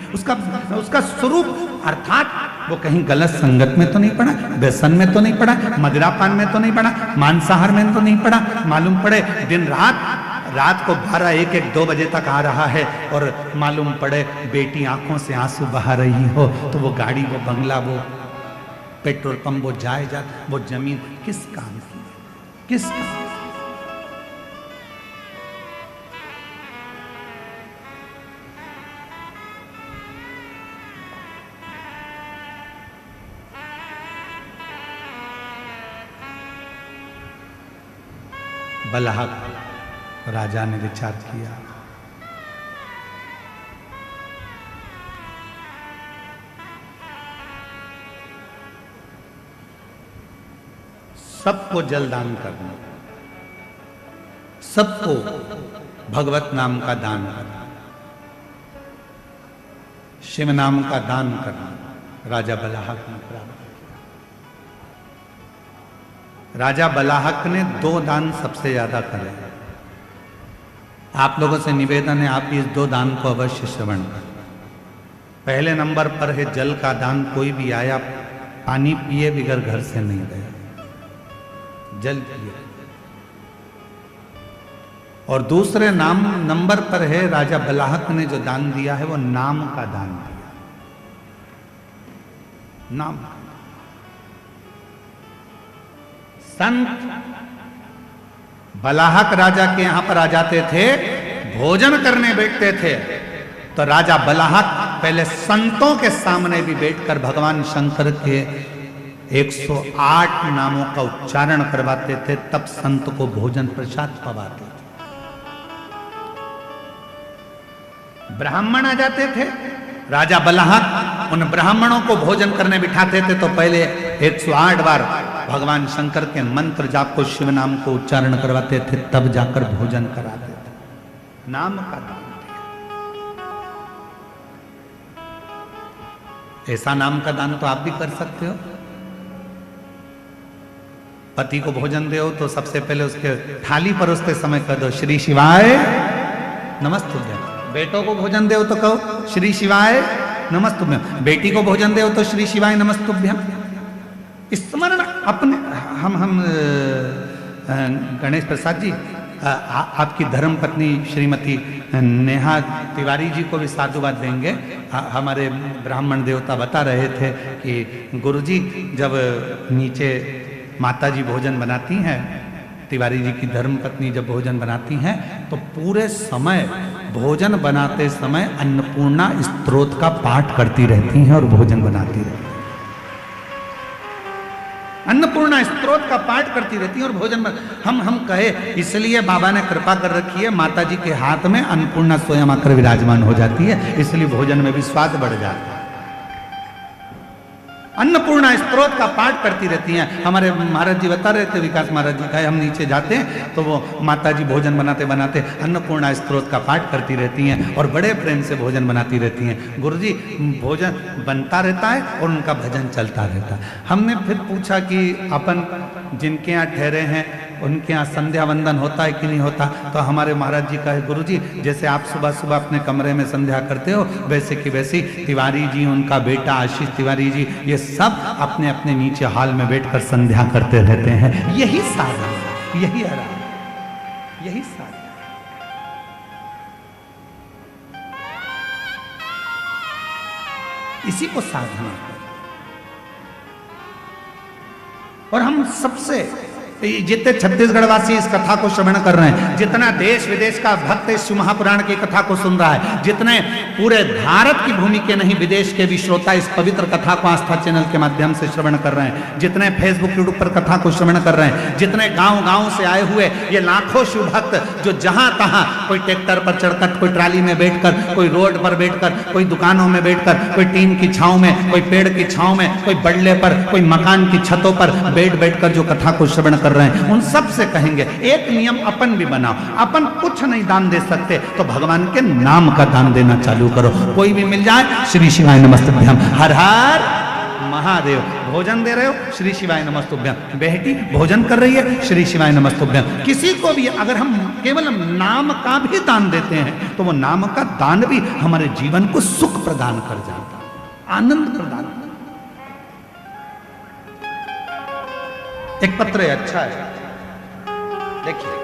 उसका स्वरूप अर्थात वो कहीं गलत संगत में तो नहीं पड़ा, व्यसन में तो नहीं पड़ा, मदिरापान में तो नहीं पड़ा, मांसाहार में तो नहीं पड़ा। मालूम पड़े दिन रात को 12, 1, 1, 2 बजे तक आ रहा है और मालूम पड़े बेटी आंखों से आंसू बहा रही हो, तो वो गाड़ी, वो बंगला, वो पेट्रोल पंप, वो जायदाद, वो जमीन किस काम की, किस काम की? बलहक राजा ने विचार किया, सबको जल दान करना, सबको भगवत नाम का दान करना, शिव नाम का दान करना राजा बलाहक ने प्राप्त किया। राजा बलाहक ने 2 दान सबसे ज्यादा करे। आप लोगों से निवेदन है, आप इस 2 दान को अवश्य श्रवण करें। पहले नंबर पर है जल का दान। कोई भी आया पानी पिए बगैर घर से नहीं गया, जल पिए। और दूसरे नंबर पर है राजा बलाहक ने जो दान दिया है वो नाम का दान दिया। नाम, संत बलाहक राजा के यहां पर आ जाते थे, भोजन करने बैठते थे, तो राजा बलाहक पहले संतों के सामने भी बैठकर भगवान शंकर के 108 नामों का उच्चारण करवाते थे, तब संत को भोजन प्रसाद पवाते थे। ब्राह्मण आ जाते थे, राजा बलाहक उन ब्राह्मणों को भोजन करने बिठाते थे, तो पहले 108 बार भगवान शंकर के मंत्र जाप को, शिव नाम को उच्चारण करवाते थे, तब जाकर भोजन कराते थे। नाम का दान दिया। ऐसा नाम का दान तो आप भी कर सकते हो। पति को भोजन दो तो सबसे पहले उसके थाली पर उसके समय कर दो श्री शिवाय नमस्तुभ्यं। बेटों को भोजन दो तो कहो श्री शिवाय नमस्तुभ्यं। बेटी को भोजन दो तो श्री शिवाय नमस्तुभ्यं। स्मरण अपने हम गणेश प्रसाद जी, आपकी धर्म पत्नी श्रीमती नेहा तिवारी जी को भी साधुवाद देंगे। हमारे ब्राह्मण देवता बता रहे थे कि गुरुजी जब नीचे माता जी भोजन बनाती हैं, तिवारी जी की धर्म पत्नी जब भोजन बनाती हैं, तो पूरे समय भोजन बनाते समय अन्नपूर्णा स्तोत्र का पाठ करती रहती हैं और भोजन बनाती रहती हैं। अन्नपूर्णा स्तोत्र का पाठ करती रहती है और भोजन हम कहे, इसलिए बाबा ने कृपा कर रखी है, माता जी के हाथ में अन्नपूर्णा स्वयं आकर विराजमान हो जाती है, इसलिए भोजन में भी स्वाद बढ़ जाता है। अन्नपूर्णा स्तोत्र का पाठ करती रहती हैं। हमारे महाराज जी बता रहे थे, विकास महाराज जी का, हम नीचे जाते हैं तो वो माता जी भोजन बनाते बनाते अन्नपूर्णा स्तोत्र का पाठ करती रहती हैं और बड़े प्रेम से भोजन बनाती रहती हैं। गुरुजी भोजन बनता रहता है और उनका भजन चलता रहता है। हमने फिर पूछा कि अपन जिनके यहाँ ठहरे हैं उनके यहाँ संध्या वंदन होता है कि नहीं होता, तो हमारे महाराज जी का है, गुरुजी जैसे आप सुबह सुबह अपने कमरे में संध्या करते हो, वैसे कि वैसी तिवारी जी, उनका बेटा आशीष तिवारी जी, ये सब अपने अपने नीचे हॉल में बैठकर संध्या करते रहते हैं। यही साधना, यही आराम, यही साधना। इसी को साधना। और हम सबसे जितने छत्तीसगढ़ वासी इस कथा को श्रवण कर रहे हैं, जितना देश विदेश का भक्त इस महापुराण की कथा को सुन रहा है, जितने पूरे भारत की भूमि के नहीं विदेश के भी श्रोता इस पवित्र कथा को आस्था चैनल के माध्यम से श्रवण कर रहे हैं, जितने फेसबुक यूट्यूब पर कथा को श्रवण कर रहे हैं, जितने गांव गांव से आए हुए ये लाखों शिव भक्त जो जहां तहां, कोई ट्रैक्टर पर चढ़कर, कोई ट्राली में बैठकर, कोई रोड पर बैठकर, कोई दुकानों में बैठकर, कोई टीन की छांव में, कोई पेड़ की छांव में, कोई बल्ले पर, कोई मकान की छतों पर बैठकर जो कथा को श्रवण कर रहे हैं, उन सब से कहेंगे एक नियम अपन भी बनाओ। अपन कुछ नहीं दान दे सकते तो भगवान के नाम का दान देना चालू करो। कोई भी मिल जाए श्री शिवाय नमस्तुभ्यं, हर हर महादेव। भोजन दे रहे हो श्री शिवाय नमस्तुभ्यं, बेटी भोजन कर रही है श्री शिवाय नमस्तुभ्यं। किसी को भी अगर हम केवल नाम का भी दान देते हैं तो वो नाम का दान भी हमारे जीवन को सुख प्रदान कर जाता, आनंद प्रदान। एक पत्र है, अच्छा है, देखिए।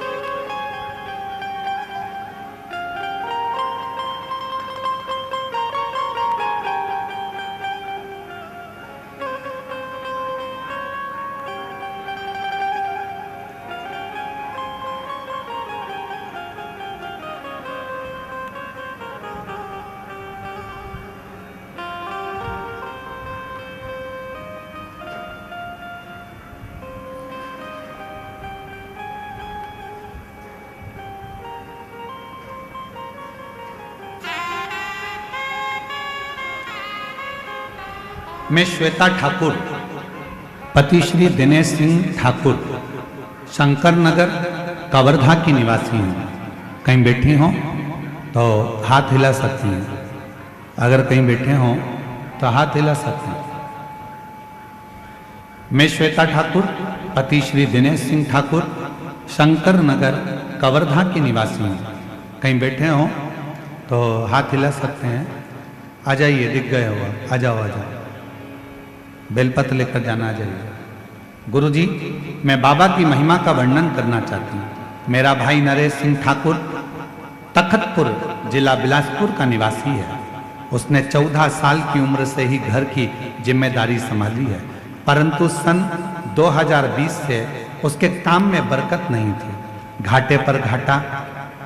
मैं श्वेता ठाकुर, पति श्री दिनेश सिंह ठाकुर, शंकर नगर कवर्धा की निवासी हूँ। कहीं बैठी हों तो हाथ हिला सकती हैं, अगर कहीं बैठे हों तो हाथ हिला सकते हैं। मैं श्वेता ठाकुर, पति श्री दिनेश सिंह ठाकुर, शंकर नगर कवर्धा की निवासी हूँ। कहीं बैठे हों तो हाथ हिला सकते हैं। आ जाइए, दिख गए हुआ, आ जाओ आ जाओ, बेलपत्र लेकर जाना। आ जाइए। गुरुजी, मैं बाबा की महिमा का वर्णन करना चाहती हूँ। मेरा भाई नरेश सिंह ठाकुर तखतपुर जिला बिलासपुर का निवासी है। उसने 14 साल की उम्र से ही घर की जिम्मेदारी संभाली है, परंतु सन 2020 से उसके काम में बरकत नहीं थी। घाटे पर घाटा,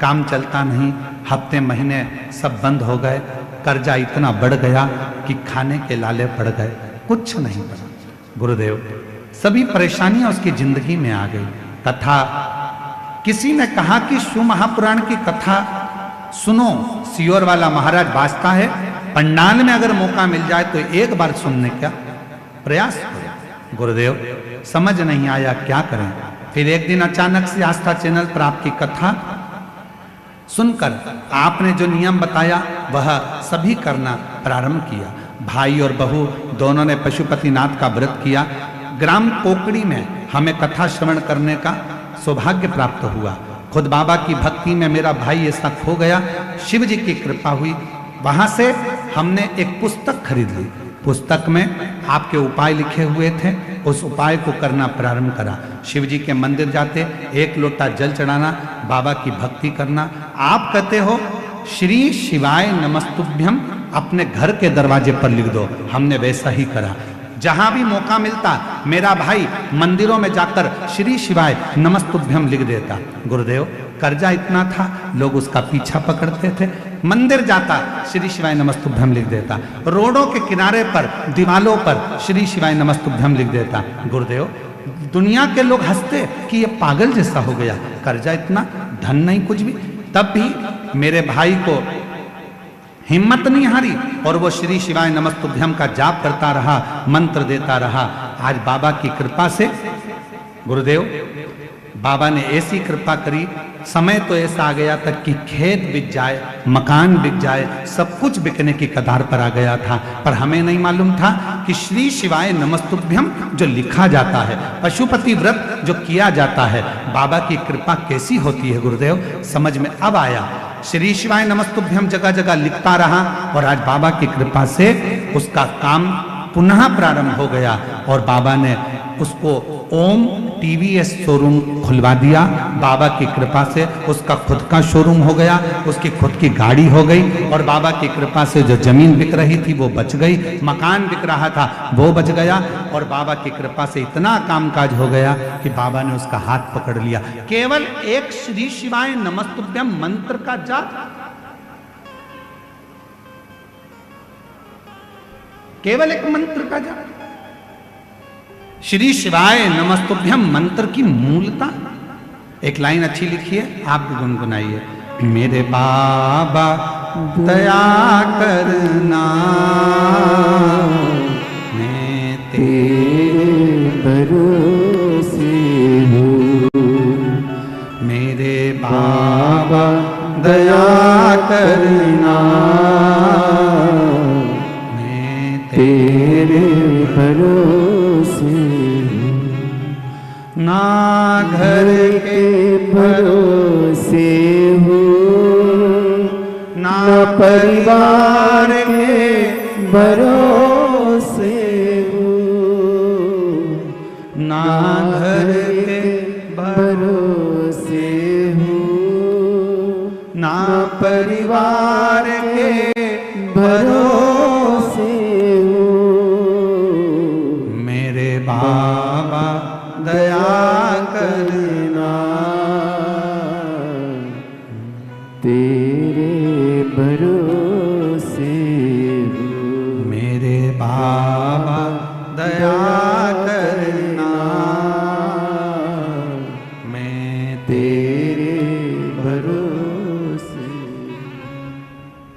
काम चलता नहीं, हफ्ते महीने सब बंद हो गए। कर्जा इतना बढ़ गया कि खाने के लाले पड़ गए, कुछ नहीं बना। गुरुदेव, सभी परेशानियां उसकी जिंदगी में आ गई। कथा, किसी ने कहा कि शिव महापुराण की कथा सुनो, सियोर वाला महाराज बाजता है, पंडाल में अगर मौका मिल जाए तो एक बार सुनने का प्रयास करो। गुरुदेव, समझ नहीं आया क्या करें। फिर एक दिन अचानक से आस्था चैनल पर आपकी कथा सुनकर आपने जो नियम बताया वह सभी करना प्रारंभ किया। भाई और बहू दोनों ने पशुपतिनाथ का व्रत किया। ग्राम कोकड़ी में हमें कथा श्रवण करने का सौभाग्य प्राप्त हुआ। खुद बाबा की भक्ति में मेरा भाई ऐसा खो गया, शिव जी की कृपा हुई। वहां से हमने एक पुस्तक खरीद ली। पुस्तक में आपके उपाय लिखे हुए थे, उस उपाय को करना प्रारंभ करा। शिव जी के मंदिर जाते, एक लोटा जल चढ़ाना, बाबा की भक्ति करना। आप कहते हो श्री शिवाय नमस्तुभ्यम अपने घर के दरवाजे पर लिख दो, हमने वैसा ही करा। जहां भी मौका मिलता मेरा भाई मंदिरों में जाकर श्री शिवाय नमस्तुभ्यम लिख देता। गुरुदेव, कर्जा इतना था, लोग उसका पीछा पकड़ते थे। मंदिर जाता, श्री शिवाय नमस्तुभ्यम लिख देता। रोडों के किनारे पर, दीवालों पर श्री शिवाय नमस्तुभ्यम लिख देता। गुरुदेव, दुनिया के लोग हंसते कि ये पागल जैसा हो गया, कर्जा इतना, धन नहीं कुछ भी। तब भी मेरे भाई को हिम्मत नहीं हारी और वो श्री शिवाय नमस्तुभ्यम का जाप करता रहा, मंत्र देता रहा। आज बाबा की कृपा से, गुरुदेव, बाबा ने ऐसी कृपा करी, समय तो ऐसा आ गया तक कि खेत बिक जाए, मकान बिक जाए, सब कुछ बिकने की कतार पर आ गया था। पर हमें नहीं मालूम था कि श्री शिवाय नमस्तुभ्यम जो लिखा जाता है, पशुपति व्रत जो किया जाता है, बाबा की कृपा कैसी होती है। गुरुदेव, समझ में अब आया। श्री शिवाय नमस्तुभ्यम जगह जगह लिखता रहा और आज बाबा की कृपा से उसका काम पुनः प्रारंभ हो गया और बाबा ने उसको ओम टीवीएस शोरूम खुलवा दिया। बाबा की कृपा से उसका खुद का शोरूम हो गया, उसकी खुद की गाड़ी हो गई और बाबा की कृपा से जो जमीन बिक रही थी वो बच गई, मकान बिक रहा था वो बच गया और बाबा की कृपा से इतना कामकाज हो गया कि बाबा ने उसका हाथ पकड़ लिया। केवल एक श्री शिवाय नमस्तुभ्यम मंत्र का जाप, केवल एक मंत्र का जाप। श्री शिवाय नमस्तुभ्यम मंत्र की मूलता, एक लाइन अच्छी लिखी है, आप भी गुनगुनाइए। मेरे बाबा दया करना, मैं तेरे भरोसे हूँ। मेरे बाबा दया करना, मैं तेरे भरोसे ना घर के भरोसे हूँ, ना परिवार के भरोसे हूँ, ना घर बाबा दया करना, तेरे भरोसे हूँ। मेरे बाबा दया करना, मैं तेरे भरोसे।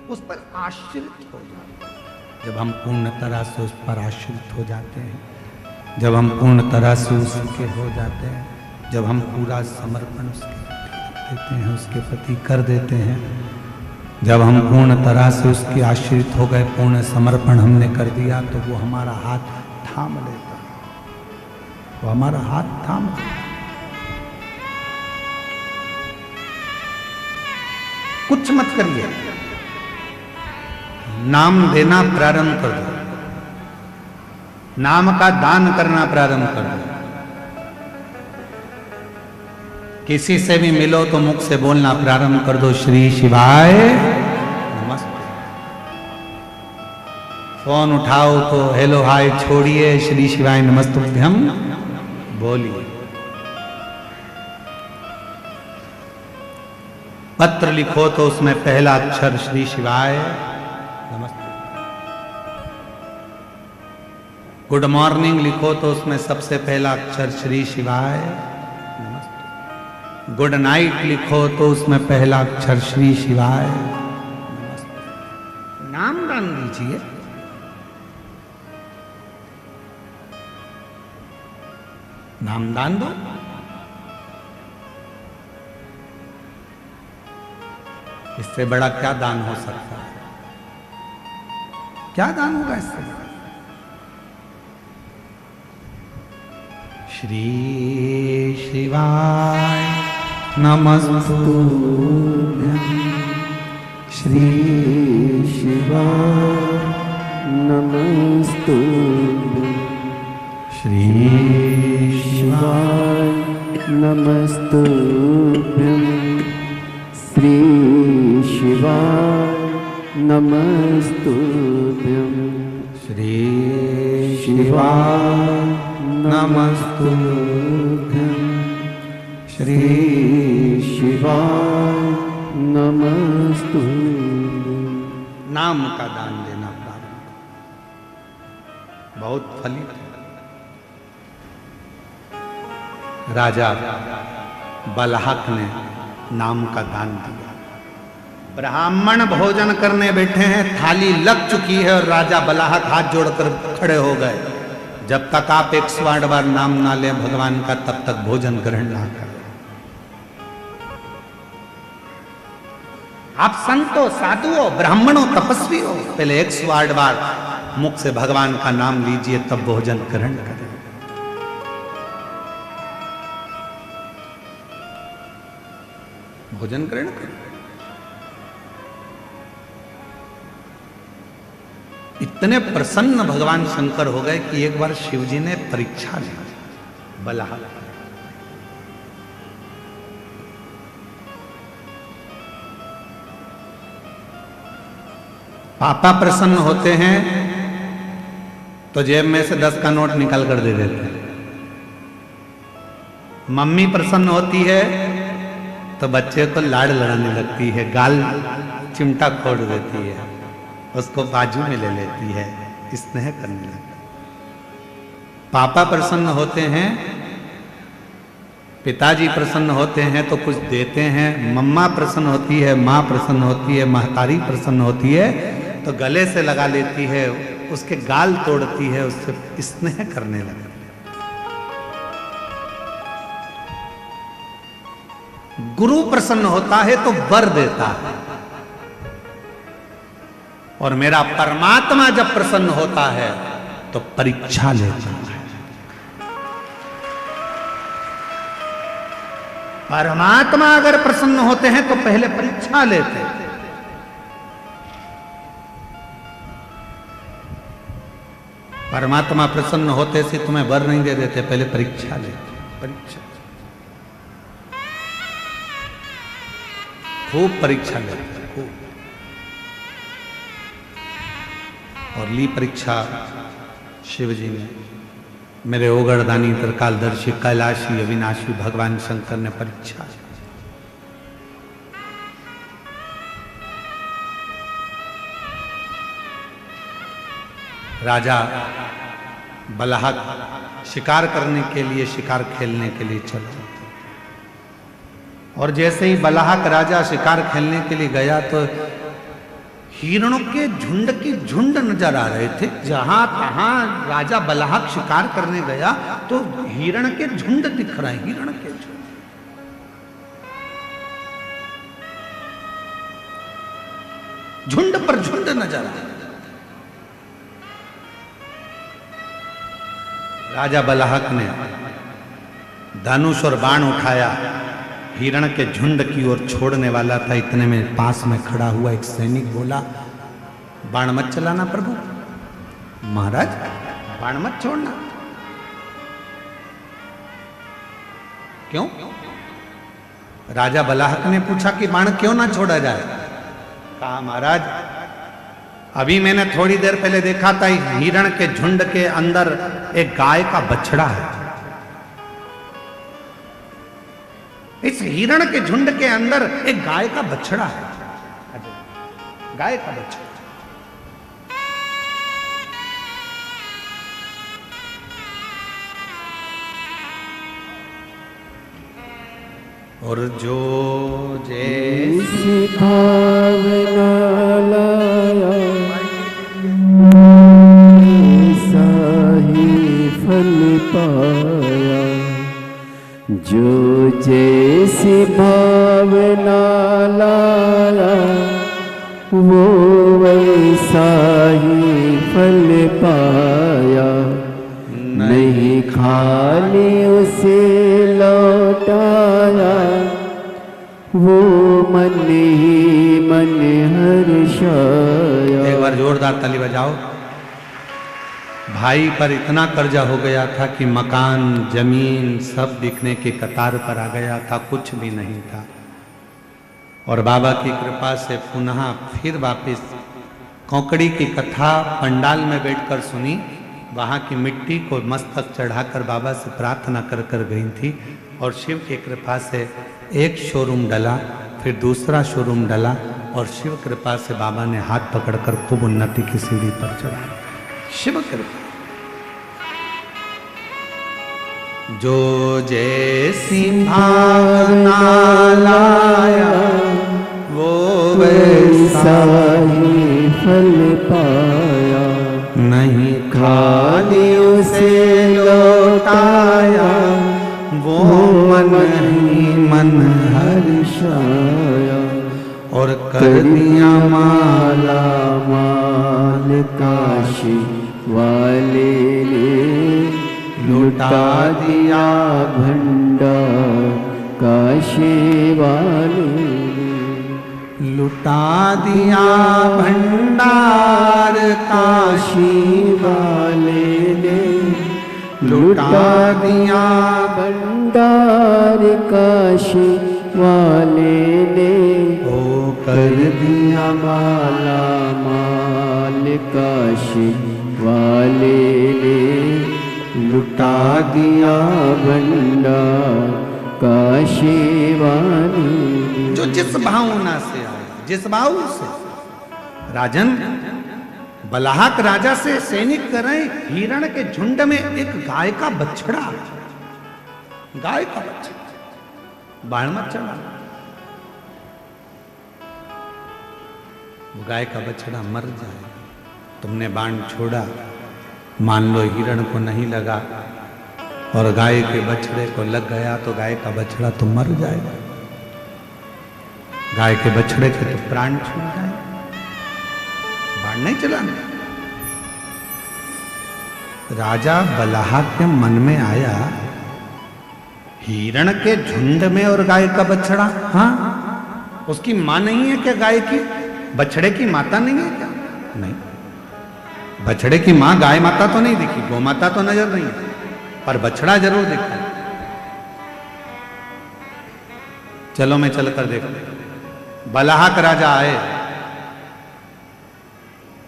उस पर आश्रित हो जाते हैं। जब हम पूर्ण तरह से उस पर आश्रित हो जाते हैं, जब हम पूर्ण तरह से उसके हो जाते हैं, जब हम पूरा समर्पण उसके प्रति देते हैं, उसके प्रति कर देते हैं, जब हम पूर्ण तरह से उसके आश्रित हो गए, पूर्ण समर्पण हमने कर दिया, तो वो हमारा हाथ थाम लेता है। वो हमारा हाथ थाम लेता है। कुछ मत करिए, नाम देना प्रारंभ कर दो, नाम का दान करना प्रारंभ कर दो। किसी से भी मिलो तो मुख से बोलना प्रारंभ कर दो, श्री शिवाय नमस्ते। फोन उठाओ तो हेलो हाय छोड़िए, श्री शिवाय नमस्तुभ्यम बोलिए। पत्र लिखो तो उसमें पहला अक्षर श्री शिवाय नमस्ते। गुड मॉर्निंग लिखो तो उसमें सबसे पहला अक्षर श्री शिवाय नमस्ते। गुड नाइट लिखो तो उसमें पहला अक्षर श्री शिवाय नमस्ते। नाम दान दीजिए। नाम दान दो। इससे बड़ा क्या दान हो सकता है? क्या दान होगा इससे बड़ा? श्री शिवाय नमस्तुभ्यं, श्री शिवाय नमस्तुभ्यं, श्री शिवाय नमस्तुभ्यं, श्री शिवाय नमस्तुभ्यं, श्री शिवाय नमस्तुभ्यं, श्री शिवाय नमस्तुभ्यं। नाम का दान देना प्रारंभ बहुत फलित है। राजा बलहक ने नाम का दान दिया। ब्राह्मण भोजन करने बैठे हैं, थाली लग चुकी है और राजा बलहक हाथ जोड़कर खड़े हो गए। जब तक आप 108 बार नाम ना लें भगवान का, तब तक भोजन ग्रहण ना करें। आप संतो, साधुओं, ब्राह्मणों, तपस्वी हो, पहले 108 बार मुख से भगवान का नाम लीजिए, तब भोजन ग्रहण करें। भोजन ग्रहण करें। इतने प्रसन्न भगवान शंकर हो गए कि एक बार शिव जी ने परीक्षा ली बलहक। पापा प्रसन्न होते हैं तो जेब में से 10 का नोट निकाल कर दे देते हैं। मम्मी प्रसन्न होती है तो बच्चे को लाड़ लड़ाने लगती है, गाल चिमटा खोड़ देती है, उसको बाजू में ले लेती है, स्नेह करने लगती है। पापा प्रसन्न होते हैं, पिताजी प्रसन्न होते हैं तो कुछ देते हैं। मम्मा प्रसन्न होती है, माँ प्रसन्न होती है, महतारी प्रसन्न होती है तो गले से लगा लेती है, उसके गाल तोड़ती है, उससे स्नेह करने लगती है। गुरु प्रसन्न होता है तो वर देता है, और मेरा परमात्मा जब प्रसन्न होता है तो परीक्षा लेता है। परमात्मा अगर प्रसन्न होते हैं तो पहले परीक्षा लेते हैं। परमात्मा प्रसन्न होते से तुम्हें वर नहीं दे देते, पहले परीक्षा लेते। परीक्षा, खूब परीक्षा लेते, खूब। और ली परीक्षा शिव जी ने। मेरे ओगरदानी त्रिकालदर्शी कैलाशी अविनाशी भगवान शंकर ने परीक्षा। राजा बलहक शिकार करने के लिए, शिकार खेलने के लिए चला, और जैसे ही बलहक राजा शिकार खेलने के लिए गया तो हिरणों के झुंड की झुंड नजर आ रहे थे। जहां तहां राजा बलहक शिकार करने गया तो हिरण के झुंड दिख रहे हैं, हिरण के झुंड। झुंड पर झुंड नजर आ रहे। राजा बलहक ने धनुष और बाण उठाया, हिरण के झुंड की ओर छोड़ने वाला था। इतने में पास में खड़ा हुआ एक सैनिक बोला, बाण मत चलाना प्रभु। महाराज बाण मत छोड़ना। क्यों? राजा बलहक ने पूछा कि बाण क्यों ना छोड़ा जाए? कहा महाराज अभी मैंने थोड़ी देर पहले देखा था हिरण के झुंड के अंदर एक गाय का बछड़ा है। इस हिरण के झुंड के अंदर एक गाय का बछड़ा है, गाय का बछड़ा। और जो जैसी भावना लाया ऐसा ही फल पाया। जो जैसी भावना लाया वो वैसा ही फल पाया। नहीं खाली उसे लौटाया वो मन ही मन हर्षाया। एक बार जोरदार ताली बजाओ। भाई पर इतना कर्जा हो गया था कि मकान जमीन सब बिकने की कतार पर आ गया था, कुछ भी नहीं था। और बाबा की कृपा से पुनः फिर वापस कौकड़ी की कथा पंडाल में बैठकर सुनी। वहाँ की मिट्टी को मस्तक चढ़ाकर बाबा से प्रार्थना कर कर गई थी। और शिव की कृपा से एक शोरूम डला, फिर दूसरा शोरूम डला, और शिव कृपा से बाबा ने हाथ पकड़कर खूब उन्नति की सीढ़ी पर चढ़ा। शिव कृपा। जो जैसी भावना लाया वो वैसा ही फल पाया। नहीं खाली उसे लौटाया वो मन ही मन हर्षाया। और कर दिया माला माल काशी वाले ने लुटा दिया भंडार काशी वाले ने। लुटा दिया भंडार काशी वाले ने। लुटा दिया भंडार काशी वाले ने। ओ कर दिया माला माल काशी वाले ने। लुटा दिया भंडार काशी वाले ने। जो जिस भावना से आया, जिस भाव से। राजन बलहक राजा से सैनिक कर रहे, हिरण के झुंड में एक गाय का बछड़ा, गाय का बछड़ा। बाण मत चढ़ा। वो गाय का बछड़ा मर जाए। तुमने बाण छोड़ा, मान लो हिरण को नहीं लगा और गाय के बछड़े को लग गया तो गाय का बछड़ा तो मर जाएगा। गाय के बछड़े के तो प्राण छूट जाए। बाण नहीं चलाना। राजा बलहक के मन में आया, हिरण के झुंड में और गाय का बछड़ा, हाँ उसकी मां नहीं है क्या? गाय की बछड़े की माता नहीं है क्या? नहीं, बछड़े की मां गाय माता तो नहीं दिखी, गौ माता तो नजर नहीं है, पर बछड़ा जरूर दिखता है। चलो मैं चलकर देखो। बलहक राजा आए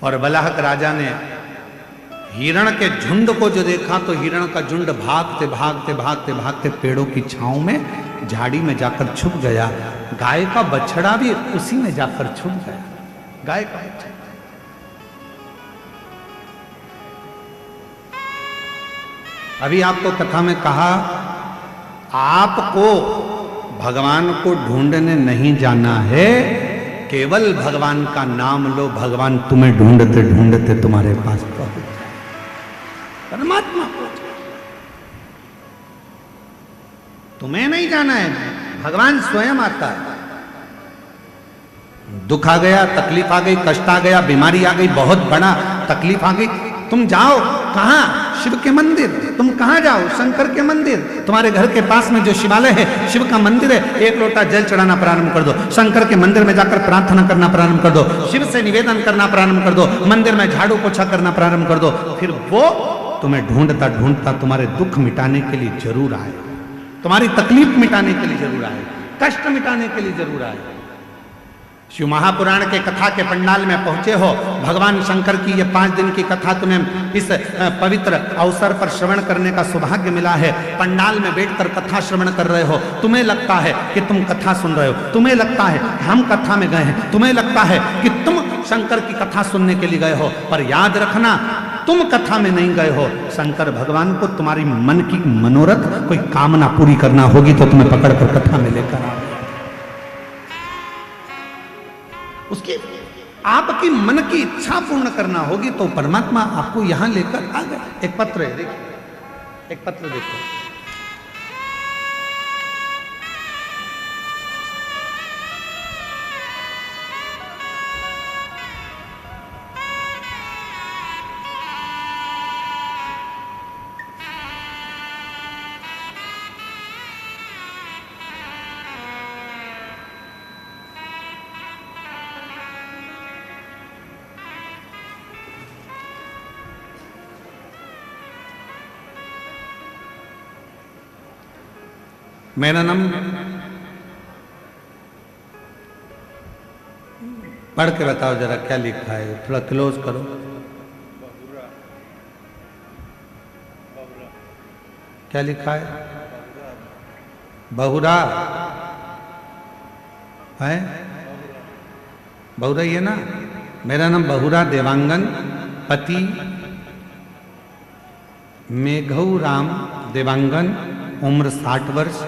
और बलहक राजा ने हिरण के झुंड को जो देखा तो हिरण का झुंड भागते भागते भागते भागते पेड़ों की छांव में झाड़ी में जाकर छुप गया। गाय का बछड़ा भी उसी में जाकर छुप गया। गाय का बछड़ा। अभी आपको कथा में कहा, आपको भगवान को ढूंढने नहीं जाना है, केवल भगवान का नाम लो, भगवान तुम्हें ढूंढते ढूंढते तुम्हारे पास पहुंच जाए, परमात्मा पहुंच जाए। तुम्हें नहीं जाना है, भगवान स्वयं आता है। दुख आ गया, तकलीफ आ गई, कष्ट आ गया, बीमारी आ गई, बहुत बड़ा तकलीफ आ गई, तुम जाओ कहां? शिव के मंदिर। तुम कहां जाओ? शंकर के मंदिर। तुम्हारे घर के पास में जो शिवालय है, शिव का मंदिर है, एक लोटा जल चढ़ाना प्रारंभ कर दो। शंकर के मंदिर में जाकर प्रार्थना करना प्रारंभ कर दो। शिव से निवेदन करना प्रारंभ कर दो। मंदिर में झाड़ू पोछा करना प्रारंभ कर दो। फिर वो तुम्हें ढूंढता ढूंढता तुम्हारे दुख मिटाने के लिए जरूर आए, तुम्हारी तकलीफ मिटाने के लिए जरूर आए, कष्ट मिटाने के लिए जरूर आए। शिव महापुराण के कथा के पंडाल में पहुंचे हो, भगवान शंकर की ये 5 दिन की कथा तुम्हें इस पवित्र अवसर पर श्रवण करने का सौभाग्य मिला है। पंडाल में बैठकर कथा श्रवण कर रहे हो, तुम्हें लगता है कि तुम कथा सुन रहे हो, तुम्हें लगता है हम कथा में गए हैं, तुम्हें लगता है कि तुम शंकर की कथा सुनने के लिए गए हो, पर याद रखना तुम कथा में नहीं गए हो। शंकर भगवान को तुम्हारी मन की मनोरथ, कोई कामना पूरी करना होगी तो तुम्हें पकड़कर कथा में लेकर आ, उसकी आपकी मन की इच्छा पूर्ण करना होगी तो परमात्मा आपको यहां लेकर आ गए। एक पत्र है, देखिए, एक पत्र देखो। मेरा नाम पढ़ के बताओ जरा क्या लिखा है, थोड़ा क्लोज करो। क्या लिखा है? बहुरा है, बहुरा ही है ना। मेरा नाम बहुरा देवांगन, पति मेघऊ राम देवांगन, उम्र 60 वर्ष,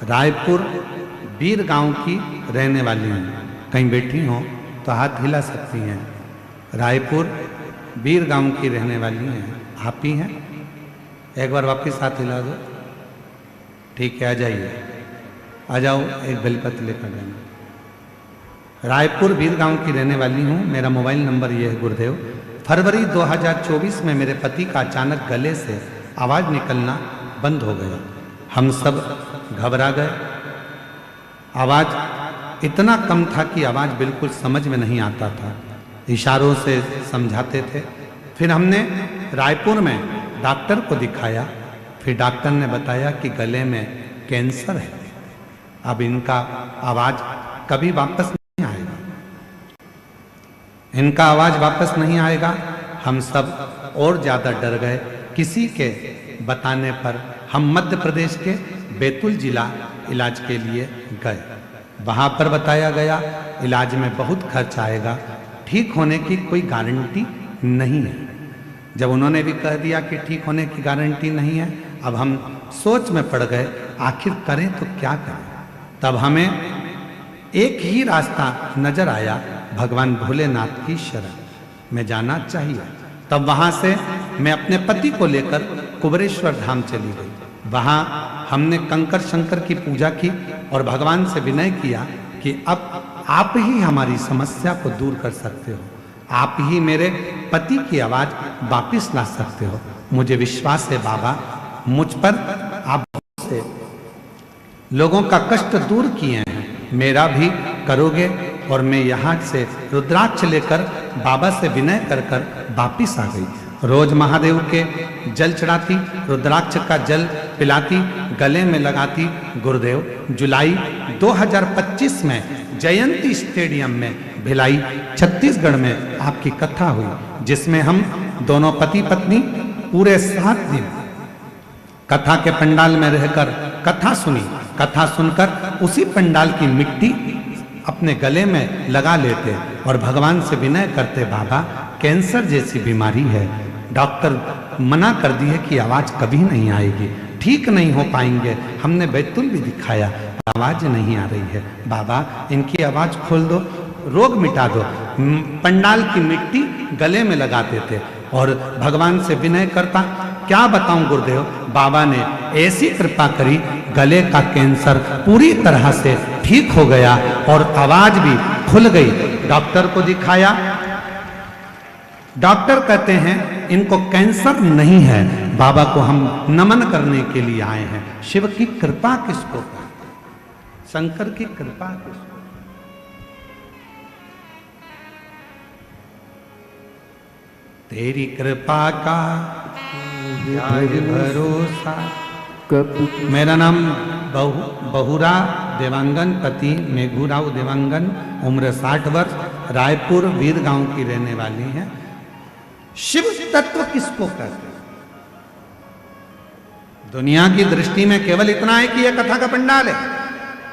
रायपुर बीर गांव की रहने वाली हैं। कहीं बैठी हो तो हाथ हिला सकती हैं। रायपुर बीर गांव की रहने वाली हैं। आप ही हैं? एक बार वापस हाथ हिला दो। ठीक है, आ जाइए, आ जाओ, एक बेलपत्र लेकर जाना। रायपुर बीर गांव की रहने वाली हूँ। मेरा मोबाइल नंबर ये है गुरुदेव। फरवरी 2024 में मेरे पति का अचानक गले से आवाज़ निकलना बंद हो गया। हम सब घबरा गए। आवाज़ इतना कम था कि आवाज़ बिल्कुल समझ में नहीं आता था, इशारों से समझाते थे। फिर हमने रायपुर में डॉक्टर को दिखाया। फिर डॉक्टर ने बताया कि गले में कैंसर है, अब इनका आवाज़ कभी वापस नहीं आएगा, इनका आवाज़ वापस नहीं आएगा। हम सब और ज़्यादा डर गए। किसी के बताने पर हम मध्य प्रदेश के बैतूल जिला इलाज के लिए गए। वहाँ पर बताया गया इलाज में बहुत खर्च आएगा, ठीक होने की कोई गारंटी नहीं है। जब उन्होंने भी कह दिया कि ठीक होने की गारंटी नहीं है, अब हम सोच में पड़ गए आखिर करें तो क्या करें। तब हमें एक ही रास्ता नजर आया, भगवान भोलेनाथ की शरण में जाना चाहिए। तब वहाँ से मैं अपने पति को लेकर कुबरेश्वर धाम चली गई। वहाँ हमने कंकर शंकर की पूजा की और भगवान से विनय किया कि अब आप ही हमारी समस्या को दूर कर सकते हो, आप ही मेरे पति की आवाज़ वापिस ला सकते हो। मुझे विश्वास है बाबा, मुझ पर आप से लोगों का कष्ट दूर किए हैं, मेरा भी करोगे। और मैं यहाँ से रुद्राक्ष लेकर बाबा से विनय कर कर वापिस आ गई। रोज महादेव के जल चढ़ाती, रुद्राक्ष का जल पिलाती, गले में लगाती। गुरुदेव जुलाई 2025 में जयंती स्टेडियम में भिलाई छत्तीसगढ़ में आपकी कथा हुई, जिसमें हम दोनों पति पत्नी पूरे 7 दिन कथा के पंडाल में रहकर कथा सुनी। कथा सुनकर उसी पंडाल की मिट्टी अपने गले में लगा लेते और भगवान से विनय करते, बाबा कैंसर जैसी बीमारी है, डॉक्टर मना कर दी है कि आवाज कभी नहीं आएगी, ठीक नहीं हो पाएंगे, हमने बैतुल भी दिखाया, आवाज नहीं आ रही है, बाबा इनकी आवाज खोल दो, रोग मिटा दो। पंडाल की मिट्टी गले में लगाते थे और भगवान से विनय करता, क्या बताऊं गुरुदेव, बाबा ने ऐसी कृपा करी, गले का कैंसर पूरी तरह से ठीक हो गया और आवाज भी खुल गई। डॉक्टर को दिखाया, डॉक्टर कहते हैं इनको कैंसर नहीं है, बाबा को हम नमन करने के लिए आए हैं। शिव की कृपा किसको कहते हैं? शंकर की कृपा किसको? तेरी कृपा का आज भरोसा। मेरा नाम बहुरा देवांगन, पति मेघूराव देवांगन, उम्र 60 वर्ष, रायपुर वीर गांव की रहने वाली है। शिव तत्व किसको कहते हैं? दुनिया की दृष्टि में केवल इतना है कि यह कथा का पंडाल है।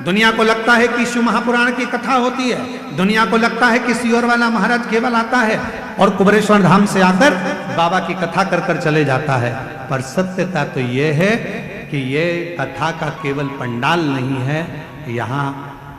दुनिया को लगता है कि शिव महापुराण की कथा होती है, दुनिया को लगता है कि सियोर वाला महाराज केवल आता है और कुबरेश्वर धाम से आकर बाबा की कथा कर कर चले जाता है। पर सत्यता तो यह है कि यह कथा का केवल पंडाल नहीं है, यहाँ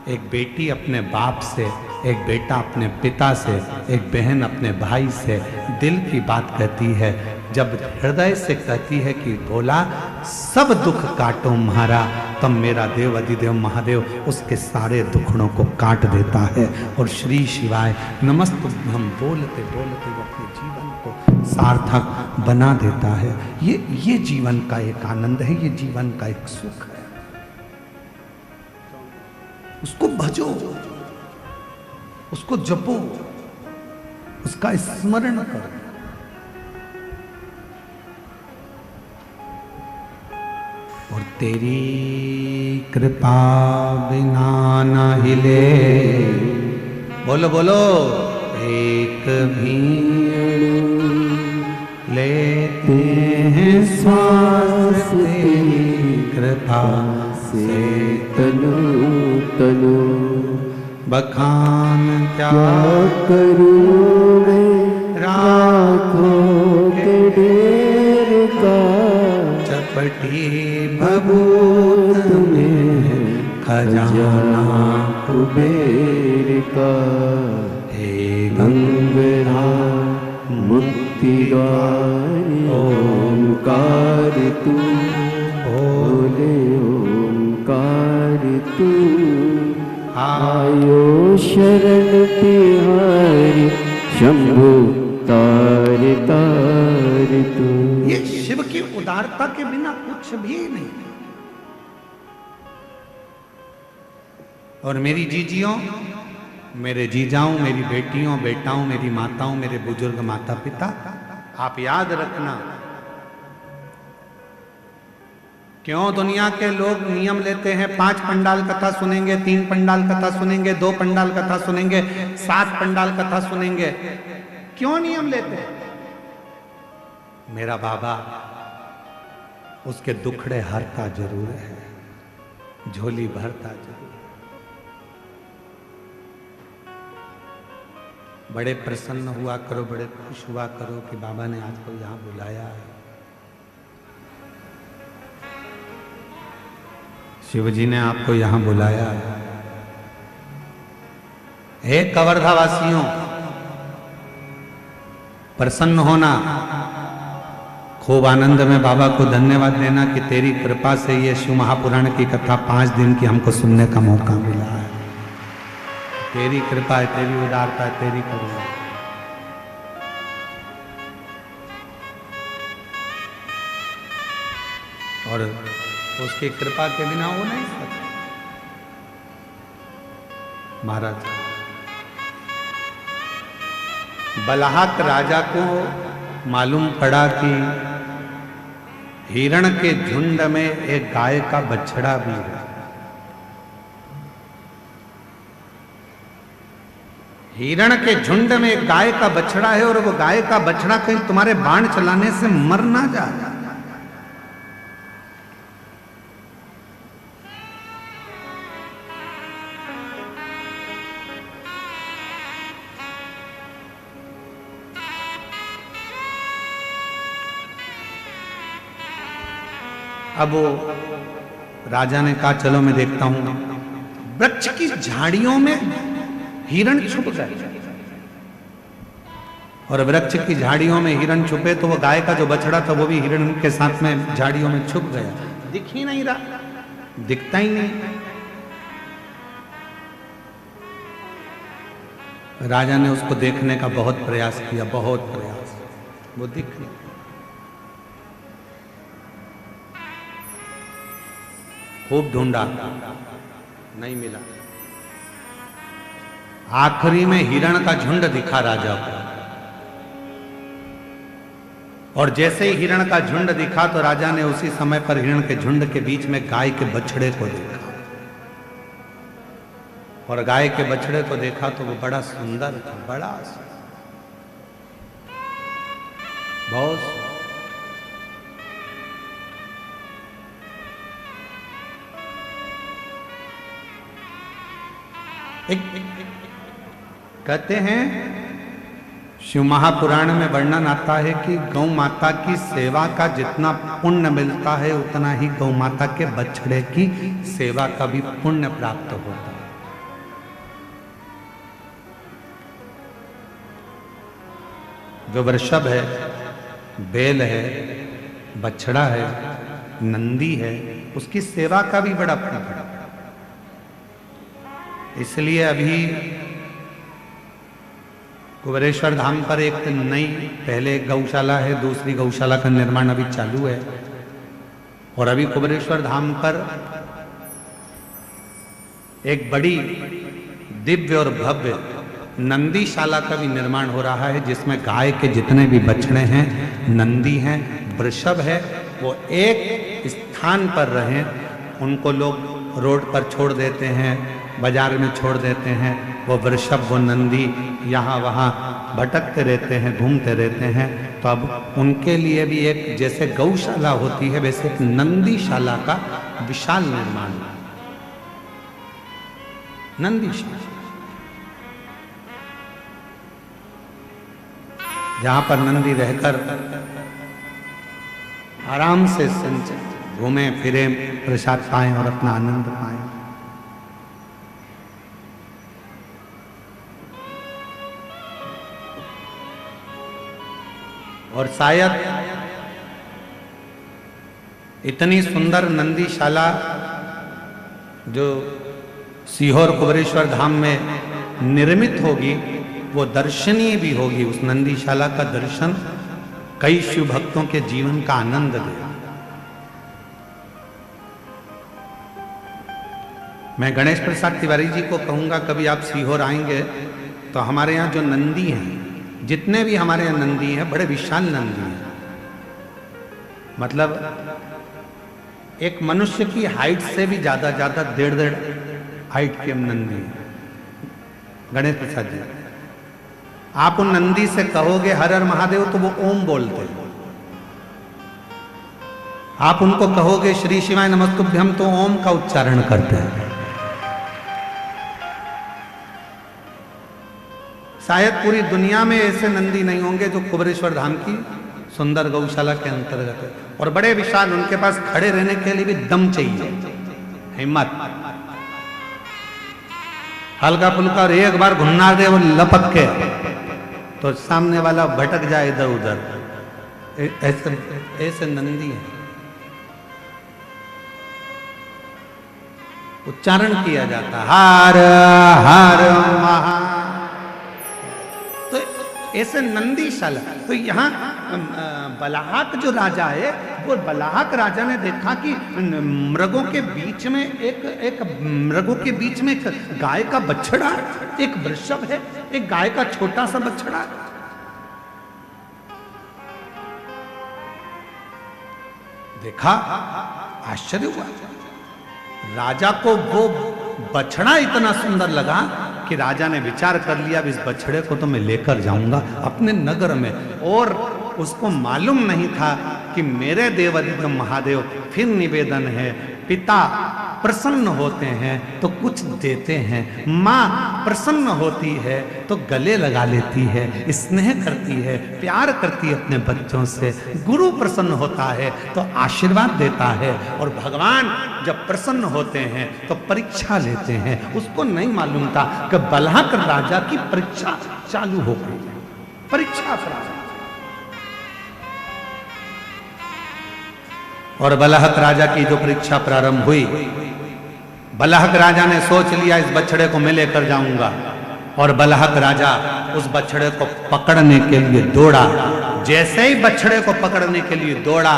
एक बेटी अपने बाप से, एक बेटा अपने पिता से, एक बहन अपने भाई से दिल की बात कहती है। जब हृदय से कहती है कि बोला सब दुख काटो म्हारा, तब मेरा देव अधिदेव महादेव उसके सारे दुखड़ों को काट देता है और श्री शिवाय नमस्तुभ्यं बोलते बोलते वो अपने जीवन को सार्थक बना देता है। ये जीवन का एक आनंद है, ये जीवन का एक सुख है। उसको भजो, उसको जपो, उसका स्मरण करो। और तेरी कृपा बिना न हिले, बोलो बोलो, एक भी लेते हैं श्वास तेरी कृपा से तनु तनु। बखान क्या करूं मैं राखों के ढेर का, चपटी भभूत में खजाना कुबेर का। हे गंगरा मुक्ति द्वार ओंकार तू, बोले ओंकार तू। आयो शरण तिहारी शंभु तार तार तू। ये शिव की उदारता के बिना कुछ भी नहीं। और मेरी जीजियों, मेरे जीजाओं, मेरी बेटियों बेटाओं, मेरी माताओं, मेरे बुजुर्ग माता पिता, आप याद रखना, क्यों दुनिया के लोग नियम लेते हैं 5 पंडाल कथा सुनेंगे, 3 पंडाल कथा सुनेंगे, 2 पंडाल कथा सुनेंगे, 7 पंडाल कथा सुनेंगे, क्यों नियम लेते हैं? मेरा बाबा उसके दुखड़े हरता जरूर है, झोली भरता जरूर। बड़े प्रसन्न हुआ करो, बड़े खुश हुआ करो कि बाबा ने आज को यहां बुलाया है। शिव जी ने आपको यहां बुलाया है। हे कवर्धा वासियों, प्रसन्न होना, खूब आनंद में बाबा को धन्यवाद देना कि तेरी कृपा से ये शिव महापुराण की कथा 5 दिन की हमको सुनने का मौका मिला है। तेरी कृपा है, तेरी उदारता है, तेरी करुणा। और उसकी कृपा के बिना वो नहीं सकता। महाराज, बलहाक राजा को मालूम पड़ा कि हिरण के झुंड में एक गाय का बछड़ा भी है। हिरण के झुंड में एक गाय का बछड़ा है और वो गाय का बछड़ा कहीं तुम्हारे बाण चलाने से मर ना जाए। अब वो राजा ने कहा चलो मैं देखता हूं। वृक्ष की झाड़ियों में हिरण छुप गए और वृक्ष की झाड़ियों में हिरण छुपे तो वो गाय का जो बछड़ा था वो भी हिरण के साथ में झाड़ियों में छुप गया। दिख ही नहीं रहा, दिखता ही नहीं। राजा ने उसको देखने का बहुत प्रयास किया, बहुत प्रयास, वो दिख नहीं। खूब ढूंढा, नहीं मिला। आखिरी में हिरण का झुंड दिखा राजा को और जैसे ही हिरण का झुंड दिखा तो राजा ने उसी समय पर हिरण के झुंड के बीच में गाय के बछड़े को देखा और गाय के बछड़े को देखा तो वो बड़ा सुंदर था, बड़ा बहुत। कहते हैं शिव महापुराण में वर्णन आता है कि गौ माता की सेवा का जितना पुण्य मिलता है उतना ही गौ माता के बछड़े की सेवा का भी पुण्य प्राप्त होता है। जो वृषभ है, बैल है, बछड़ा है, नंदी है, उसकी सेवा का भी बड़ा पुण्य है। इसलिए अभी कुबेरेश्वर धाम पर एक नई, पहले गौशाला है, दूसरी गौशाला का निर्माण अभी चालू है और अभी कुबेरेश्वर धाम पर एक बड़ी दिव्य और भव्य नंदीशाला का भी निर्माण हो रहा है जिसमें गाय के जितने भी बछड़े हैं, नंदी हैं, वृषभ है, वो एक स्थान पर रहें। उनको लोग रोड पर छोड़ देते हैं, बाजार में छोड़ देते हैं, वो वृषभ वो नंदी यहाँ वहाँ भटकते रहते हैं, घूमते रहते हैं। तो अब उनके लिए भी एक जैसे गौशाला होती है वैसे एक नंदीशाला का विशाल निर्माण, नंदीशाला, जहाँ पर नंदी रहकर आराम से घूमे फिरे, प्रसाद पाएं और अपना आनंद पाएं। और शायद इतनी सुंदर नंदीशाला जो सीहोर कुबेरेश्वर धाम में निर्मित होगी वो दर्शनीय भी होगी। उस नंदीशाला का दर्शन कई शिव भक्तों के जीवन का आनंद दे। मैं गणेश प्रसाद तिवारी जी को कहूंगा कभी आप सीहोर आएंगे तो हमारे यहाँ जो नंदी हैं, जितने भी हमारे यहाँ नंदी हैं, बड़े विशाल नंदी हैं। मतलब एक मनुष्य की हाइट से भी ज्यादा 1.5 हाइट के नंदी हैं। गणेश प्रसाद जी, आप उन नंदी से कहोगे हर हर महादेव तो वो ओम बोलते हैं। आप उनको कहोगे श्री शिवाय नमस्तुभ्यम तो ओम का उच्चारण करते हैं। शायद पूरी दुनिया में ऐसे नंदी नहीं होंगे जो कुबेरेश्वर धाम की सुंदर गौशाला के अंतर्गत है। और बड़े विशाल, उनके पास खड़े रहने के लिए भी दम चाहिए, हिम्मत। हल्का फुल्का और एक बार घुन्ना दे वो लपक के तो सामने वाला भटक जाए इधर उधर। ऐसे ऐसे नंदी है। उच्चारण किया जाता हर हर महा, तो ऐसे नंदीशाला। तो यहाँ बलाहक जो राजा है, वो बलाहक राजा ने देखा कि मृगों के बीच में एक मृगों के बीच में एक गाय का बछड़ा, एक वृषभ है, एक गाय का छोटा सा बछड़ा। देखा, आश्चर्य हुआ। राजा को वो बछड़ा इतना सुंदर लगा कि राजा ने विचार कर लिया इस बछड़े को तो मैं लेकर जाऊंगा अपने नगर में, और उसको मालूम नहीं था कि मेरे देवादिदेव महादेव फिर निवेदन है, पिता प्रसन्न होते हैं तो कुछ देते हैं, माँ प्रसन्न होती है तो गले लगा लेती है, स्नेह करती है, प्यार करती है अपने बच्चों से, गुरु प्रसन्न होता है तो आशीर्वाद देता है, और भगवान जब प्रसन्न होते हैं तो परीक्षा लेते हैं। उसको नहीं मालूम था कि बलहक राजा की परीक्षा चालू हो गई, परीक्षा प्रारंभ। और बलहक राजा की जो परीक्षा प्रारंभ हुई, बलहक राजा ने सोच लिया इस बछड़े को मैं लेकर जाऊंगा, और बलहक राजा उस बछड़े को पकड़ने के लिए दौड़ा। जैसे ही बछड़े को पकड़ने के लिए दौड़ा,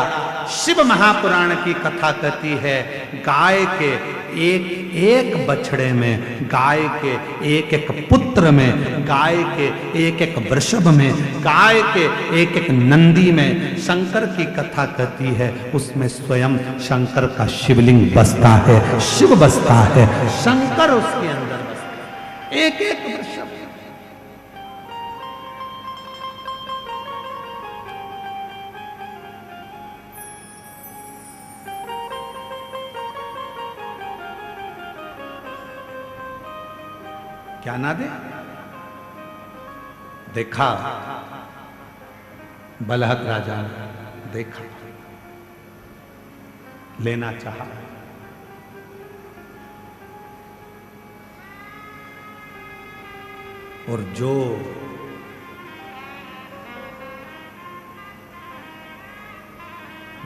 शिव महापुराण की कथा कहती है गाय के एक एक बछड़े में, गाय के एक एक पुत्र में, गाय के एक एक वृषभ में, गाय के एक एक नंदी में शंकर की कथा कहती है। उसमें स्वयं शंकर का शिवलिंग बसता है, शिव बसता है, शंकर उसके अंदर बसता है, एक एक वृषभ। क्या ना दे? देखा बलहक राजा ने, देखा, लेना चाहा, और जो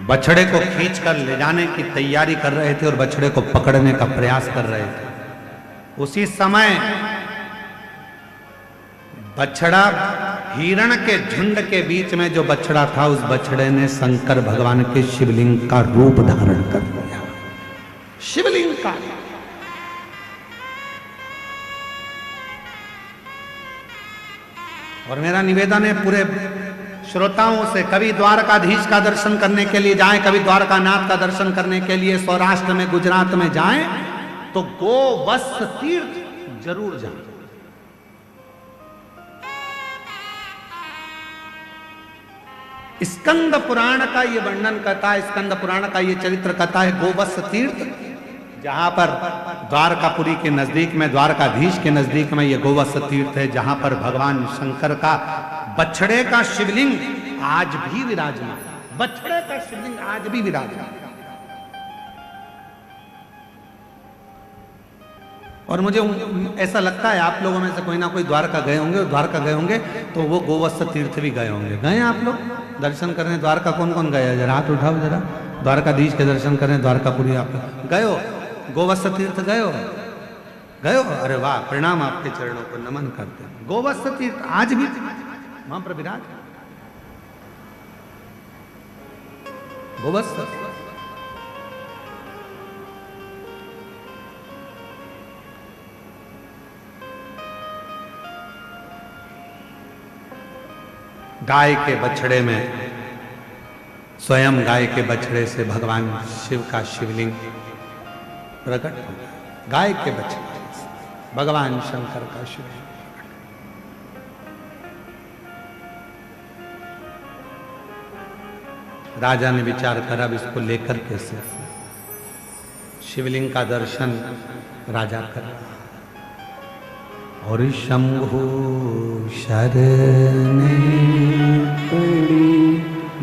बछड़े को खींचकर ले जाने की तैयारी कर रहे थे और बछड़े को पकड़ने का प्रयास कर रहे थे, उसी समय बछड़ा, हिरण के झुंड के बीच में जो बछड़ा था, उस बछड़े ने शंकर भगवान के शिवलिंग का रूप धारण कर लिया, शिवलिंग का। और मेरा निवेदन है पूरे श्रोताओं से, कभी द्वारकाधीश का दर्शन करने के लिए जाएं, कभी द्वारकानाथ का दर्शन करने के लिए सौराष्ट्र में, गुजरात में जाएं, तो गोवत्स तीर्थ जरूर जाएं। स्कंद पुराण का ये वर्णन करता है, स्कंद पुराण का ये चरित्र कहता है गोवत्स तीर्थ, जहां पर द्वारकापुरी के नजदीक में, द्वारकाधीश के नजदीक में ये गोवत्स तीर्थ है, जहां पर भगवान शंकर का बछड़े का शिवलिंग आज भी विराजमान, बछड़े का शिवलिंग आज भी विराजमान। और मुझे ऐसा लगता है आप लोगों में से कोई ना कोई द्वारका गए होंगे, द्वारका गए होंगे तो वो गोवत्स तीर्थ भी गए होंगे। गए आप लोग दर्शन करने द्वारका? कौन कौन गया? जरा हाथ उठाओ जरा। द्वारकाधीश के दर्शन करने द्वारकापुरी आप गए हो? गोवत्स तीर्थ गए हो? गए हो? अरे वाह, प्रणाम, आपके चरणों को नमन करते हैं। गोवत्स तीर्थ आज भी वहां पर विराज, गोवत्स। गाय के बछड़े में, स्वयं गाय के बछड़े से भगवान शिव का शिवलिंग प्रकट हो गया। गाय के बछड़े से भगवान शंकर का शिवलिंग। राजा ने विचार करा अब इसको लेकर कैसे, शिवलिंग का दर्शन राजा कर। और शंभु शरणे पड़ी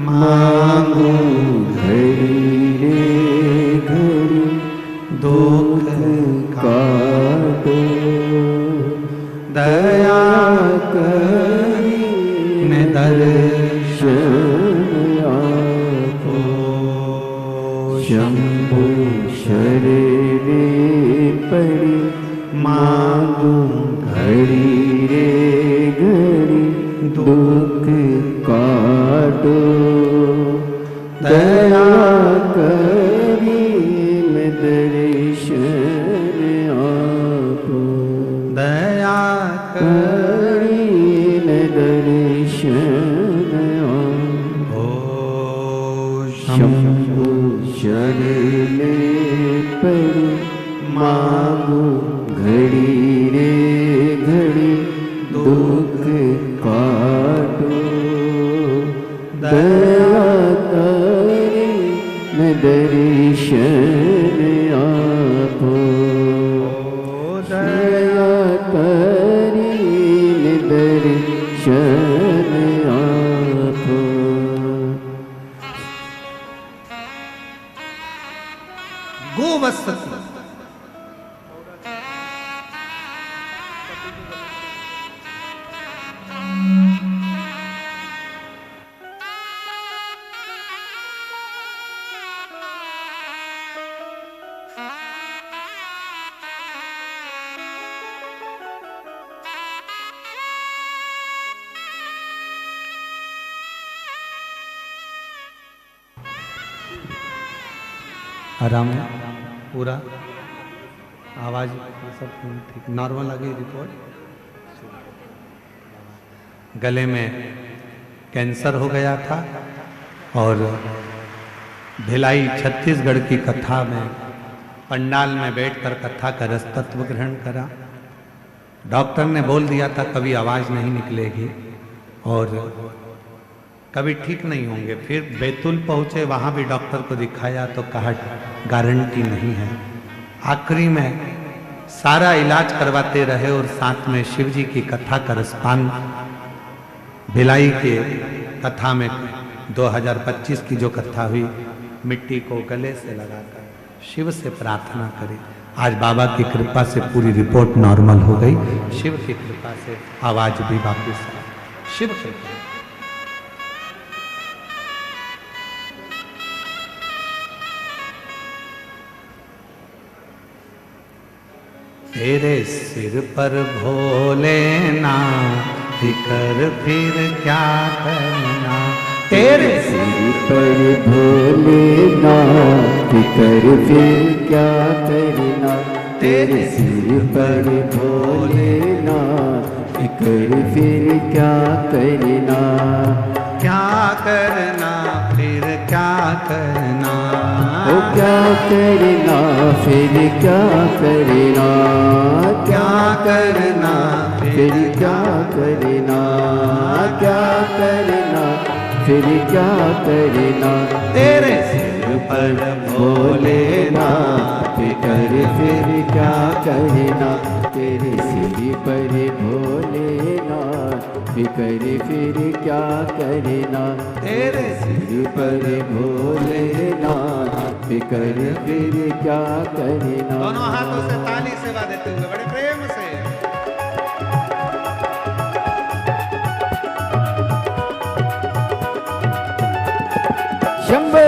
मांगो घड़ी रे घड़ी, दुख काटो दया करी ने दर्शन आपो। शंभु शरणे पड़ी मांगो घड़ी रे घड़ी, दुख काटो दया करी में दर्शन आपो। दया करी में दर्शन आपो। शंभु शरणे पड़ी मांगो घड़ी रे दर्शन आपो दया करीन दर्शन आपो। गोवत्सति आराम है पूरा, आवाज सब ठीक नॉर्मल आ गई रिपोर्ट। गले में कैंसर हो गया था और भिलाई छत्तीसगढ़ की कथा में पंडाल में बैठकर कथा का रस तत्व ग्रहण करा। डॉक्टर ने बोल दिया था कभी आवाज नहीं निकलेगी और कभी ठीक नहीं होंगे। फिर बैतूल पहुंचे, वहां भी डॉक्टर को दिखाया तो कहा गारंटी नहीं है। आखिरी में सारा इलाज करवाते रहे और साथ में शिव जी की कथा का रसपान भिलाई के कथा में 2025 की जो कथा हुई, मिट्टी को गले से लगाकर शिव से प्रार्थना करी। आज बाबा की कृपा से पूरी रिपोर्ट नॉर्मल हो गई। शिव की कृपा से आवाज भी वापिस आई। शिव की कृपा। तेरे सिर पर भोलेनाथ कर फिर क्या करना, तेरे सिर पर भोलेनाथ कर फिर क्या करना, तेरे सिर पर भोलेनाथ कर फिर क्या करना, क्या करना फिर क्या करना, ओ क्या करना फिर क्या करना, क्या करना फिर क्या करना, क्या करना फिर क्या करना, तेरे सिर पर भोलेनाथ कर फिर क्या करना, तेरे सिर पर भोलेनाथ कर फिर क्या करना, तेरे सिर पर भोलेनाथ कर फिर क्या करना। दोनों हाथों से ताली सेवा देते हुए बड़े प्रेम से शंभो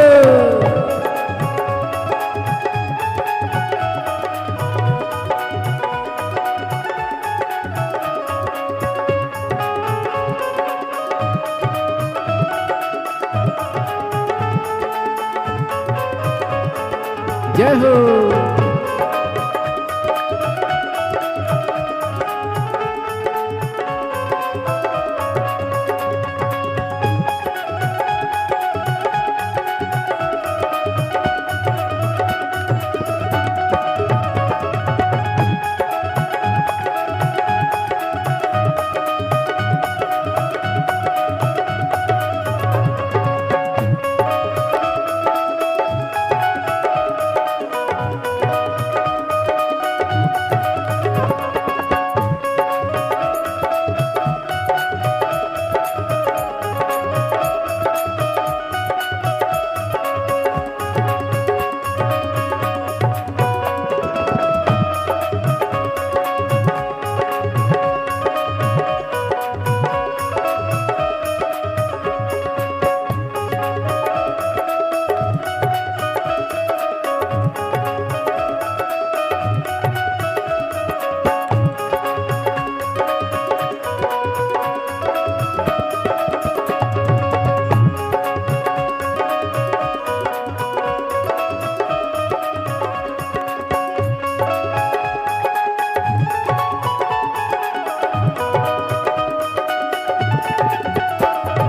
जय हो।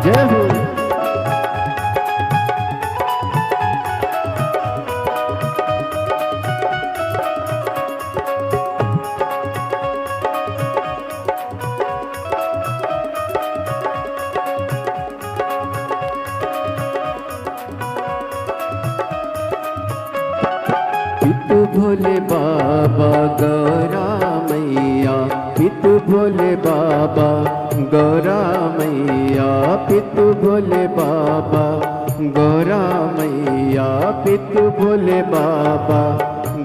जय हो। पितु भोले बाबा गौरा मैया, पितु भोले बाबा गौरा मैया, पितु भोले बाबा गौरा मैया, पितु भोले बाबा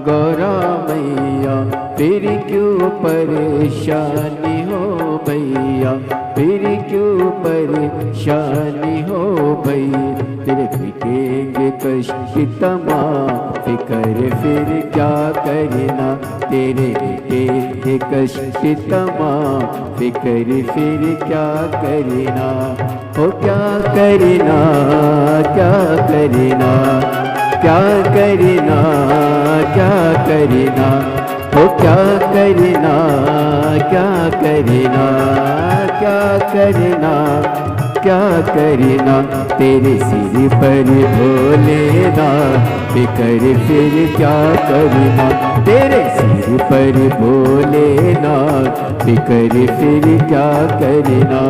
गौरा मैया। फिर क्यों परेशानी हो भैया, फिर क्यों परेशानी हो भैया, तेरे मिटेंगे कष्ट तमाम, फिकर फिर क्या करना, तेरे मिटेंगे कष्ट तमाम, फिकर फिर क्या करना, हो क्या करना, क्या करना, क्या करना, क्या करना, हो क्या करना, क्या करना, क्या करना, क्या करना, तेरे सिर पर भोलेनाथ, फिकर फिर क्या करना, तेरे सिर पर भोलेनाथ, फिकर फिर क्या करना।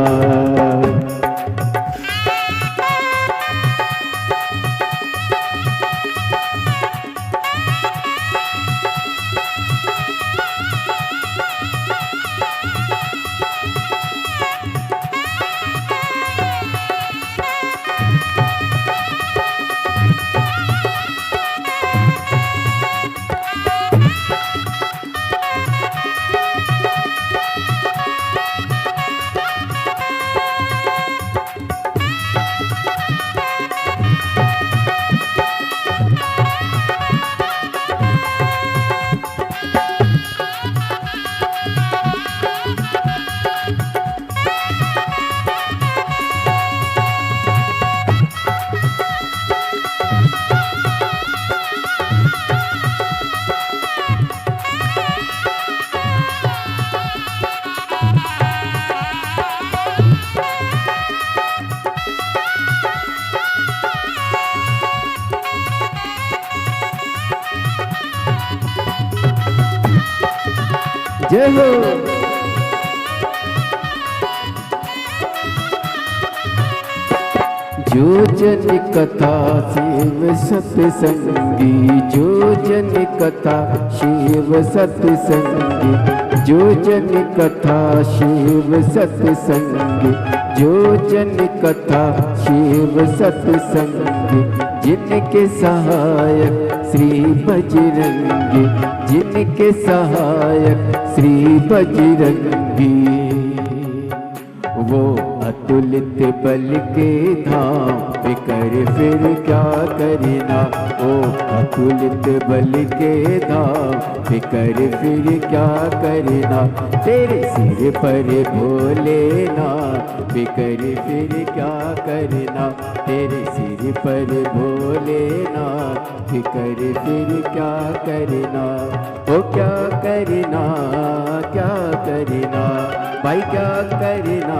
जय हो। जो जन कथा शिव सत्संगी, जो जन कथा शिव सत्संगी, जो जन कथा शिव सत्संगी, जो जन कथा शिव सत्संगी, जिनके सहायक श्री बजरंगी, जिनके सहायक श्री बजरंगी, वो अतुलित बल के धाम, फिकर फिर क्या करना, ओ अतुलित बल के धाम, फिकर फिर क्या करना, तेरे सिर पर भोलेनाथ, फिकर फिर क्या करना, तेरे सिर पर भोलेनाथ, फिकर फिर क्या करना, ओ क्या करना, क्या करना भाई, क्या करना,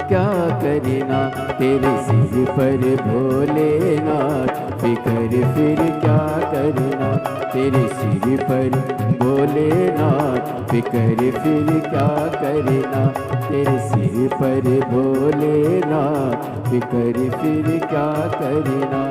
क्या करना, तेरे सिर पर भोलेनाथ, फिकर फिर क्या करना, तेरे सिर पर भोलेनाथ, फिकर फिर क्या करना, तेरे सिर पर भोलेनाथ, फिकर फिर क्या करना।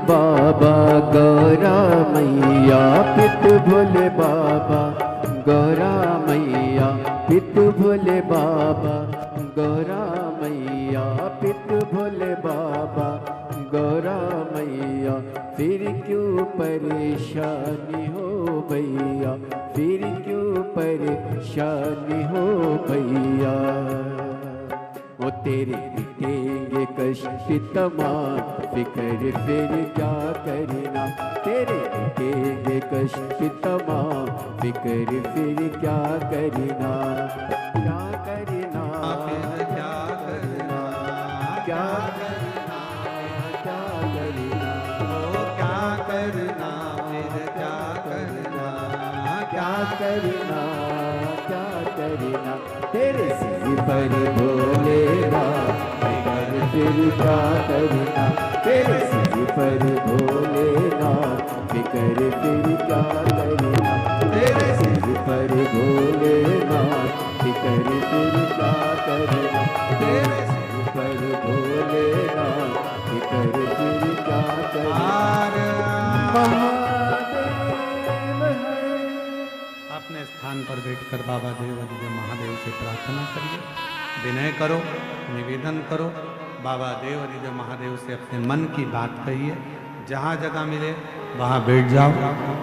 बाबा गौरा मैया, पित भोले बाबा गौरा मैया, पित भोले बाबा गौरा मैया, पित भोले बाबा गौरा मैया। फिर क्यों परेशानी हो भैया, फिर क्यों परेशानी हो भैया। वो तेरे मिटेंगे कष्ट तमाम, फिक्र फिर क्या करना। तेरे मिटेंगे कष्ट तमाम, फिक्र फिर क्या करना। क्या करना, क्या करना, क्या करना, क्या करना, ओ क्या करना, फिर क्या करना, क्या करना, क्या करना। तेरे सिर पर भोलेगा, फिर क्या करना। तेरे सिर पर भोलेगा, फिक्र फिर क्या करना। तेरे सिर पर भोलेगा, फिक्र फिर क्या करना। तेरे सिर पर भोलेगा, फिक्र फिर क्या करना। महादेव है। अपने स्थान पर बैठकर बाबा देव अधिदेव महादेव से प्रार्थना करिए, विनय करो, निवेदन करो। बाबा देव अधिदेव महादेव से अपने मन की बात कहिए। जहाँ जगह मिले वहाँ बैठ जाओ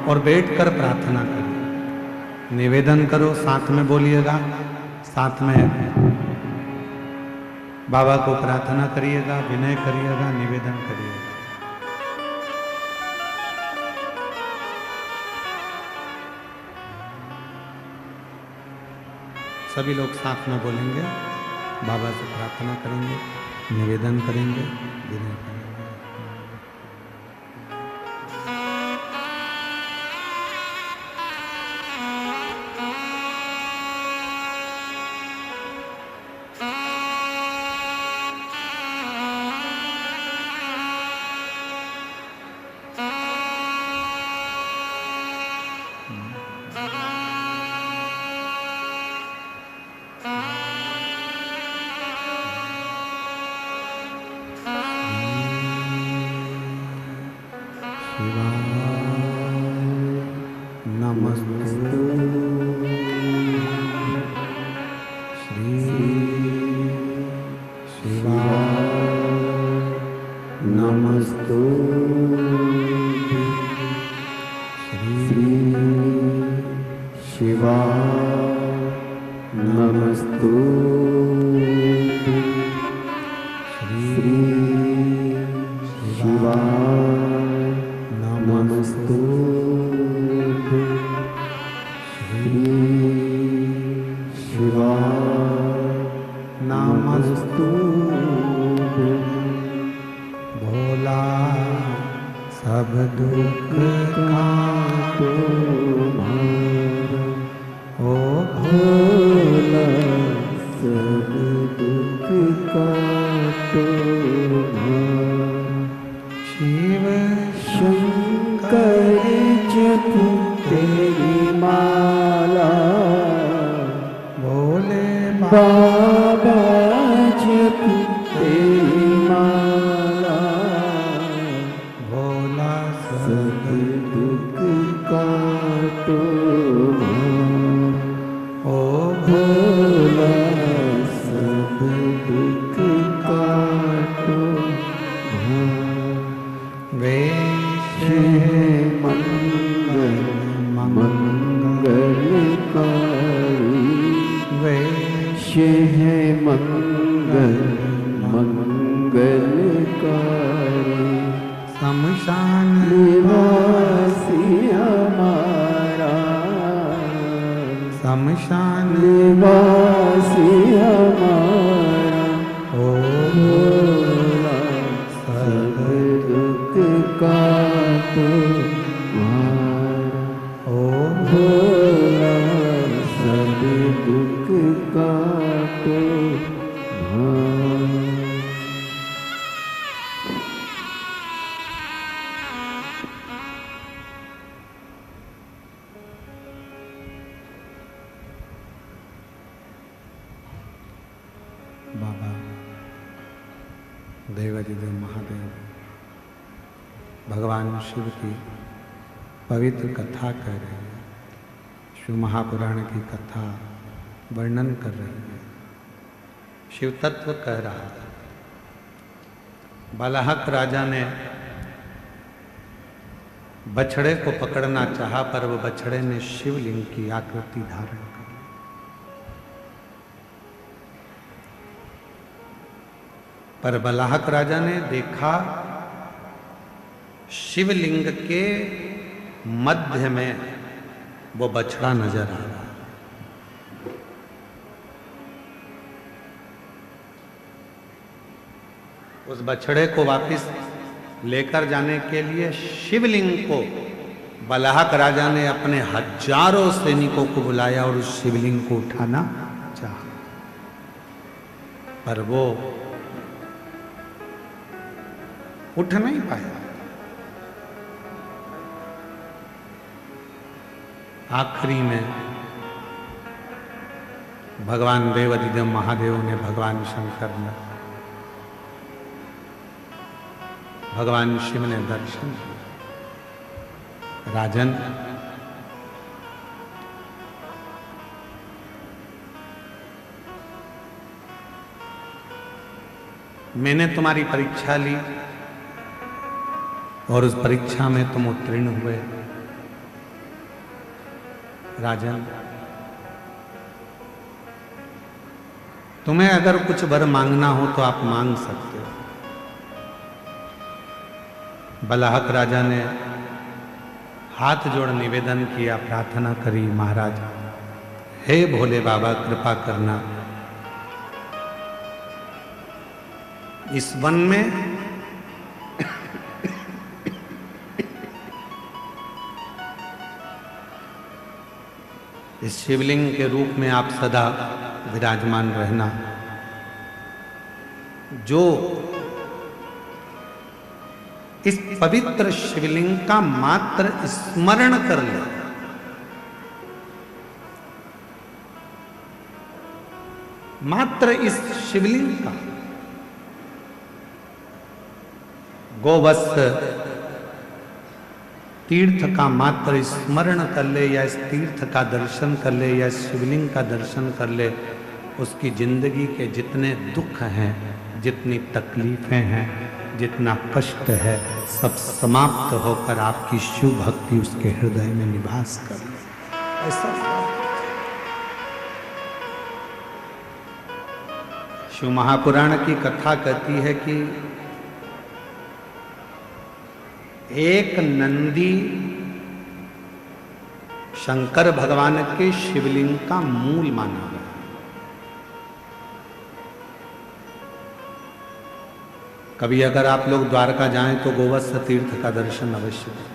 और बैठकर प्रार्थना करिए, निवेदन करो, साथ में बोलिएगा, साथ में बाबा को प्रार्थना करिएगा, विनय करिएगा, निवेदन करिएगा। सभी लोग साथ में बोलेंगे, बाबा से प्रार्थना करेंगे, निवेदन करेंगे, विनय करेंगे। भगवान शिव की पवित्र कथा कह रही है, शिव महापुराण की कथा वर्णन कर रही है, शिव तत्व कह रहा है। बालाहक राजा ने बछड़े को पकड़ना चाहा, पर वो बछड़े ने शिवलिंग की आकृति धारण कर ली। पर बालाहक राजा ने देखा शिवलिंग के मध्य में वो बछड़ा नजर आ रहा। उस बछड़े को वापस लेकर जाने के लिए शिवलिंग को बालाहक राजा ने अपने हजारों सैनिकों को बुलाया और उस शिवलिंग को उठाना चाहा, पर वो उठ नहीं पाया। आखिरी में भगवान देवाधिदेव महादेव ने, भगवान शंकर ने, भगवान शिव ने दर्शन किया। राजन, मैंने तुम्हारी परीक्षा ली और उस परीक्षा में तुम उत्तीर्ण हुए। राजन, तुम्हें अगर कुछ वर मांगना हो तो आप मांग सकते हो। बालाहक राजा ने हाथ जोड़ निवेदन किया, प्रार्थना करी, महाराज हे भोले बाबा कृपा करना, इस वन में इस शिवलिंग के रूप में आप सदा विराजमान रहना। जो इस पवित्र शिवलिंग का मात्र स्मरण कर ले, मात्र इस शिवलिंग का गोवत्स तीर्थ का मात्र स्मरण कर ले, या इस तीर्थ का दर्शन कर ले, या इस शिवलिंग का दर्शन कर ले, उसकी जिंदगी के जितने दुख हैं, जितनी तकलीफें हैं, जितना कष्ट है, सब समाप्त होकर आपकी शिव भक्ति उसके हृदय में निवास कर ले। ऐसा शिव महापुराण की कथा कहती है कि एक नंदी शंकर भगवान के शिवलिंग का मूल माना गया। कभी अगर आप लोग द्वारका जाएं तो गोवत्स तीर्थ का दर्शन अवश्य करें,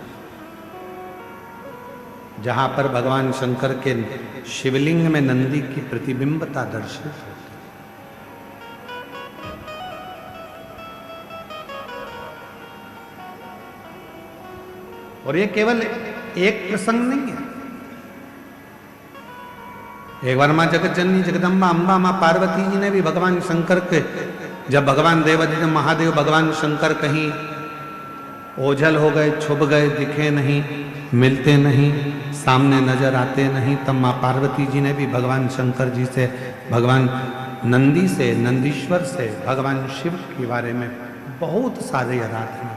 जहां पर भगवान शंकर के शिवलिंग में नंदी की प्रतिबिंबता दर्शित होती है। और ये केवल एक प्रसंग नहीं है। एक बार मां जगत जननी जगदम्बा अम्बा मां पार्वती जी ने भी भगवान शंकर के, जब भगवान देवाधिदेव महादेव भगवान शंकर कहीं ओझल हो गए, छुप गए, दिखे नहीं, मिलते नहीं, सामने नजर आते नहीं, तब मां पार्वती जी ने भी भगवान शंकर जी से, भगवान नंदी से, नंदीश्वर से, भगवान शिव के बारे में बहुत सारे आराधना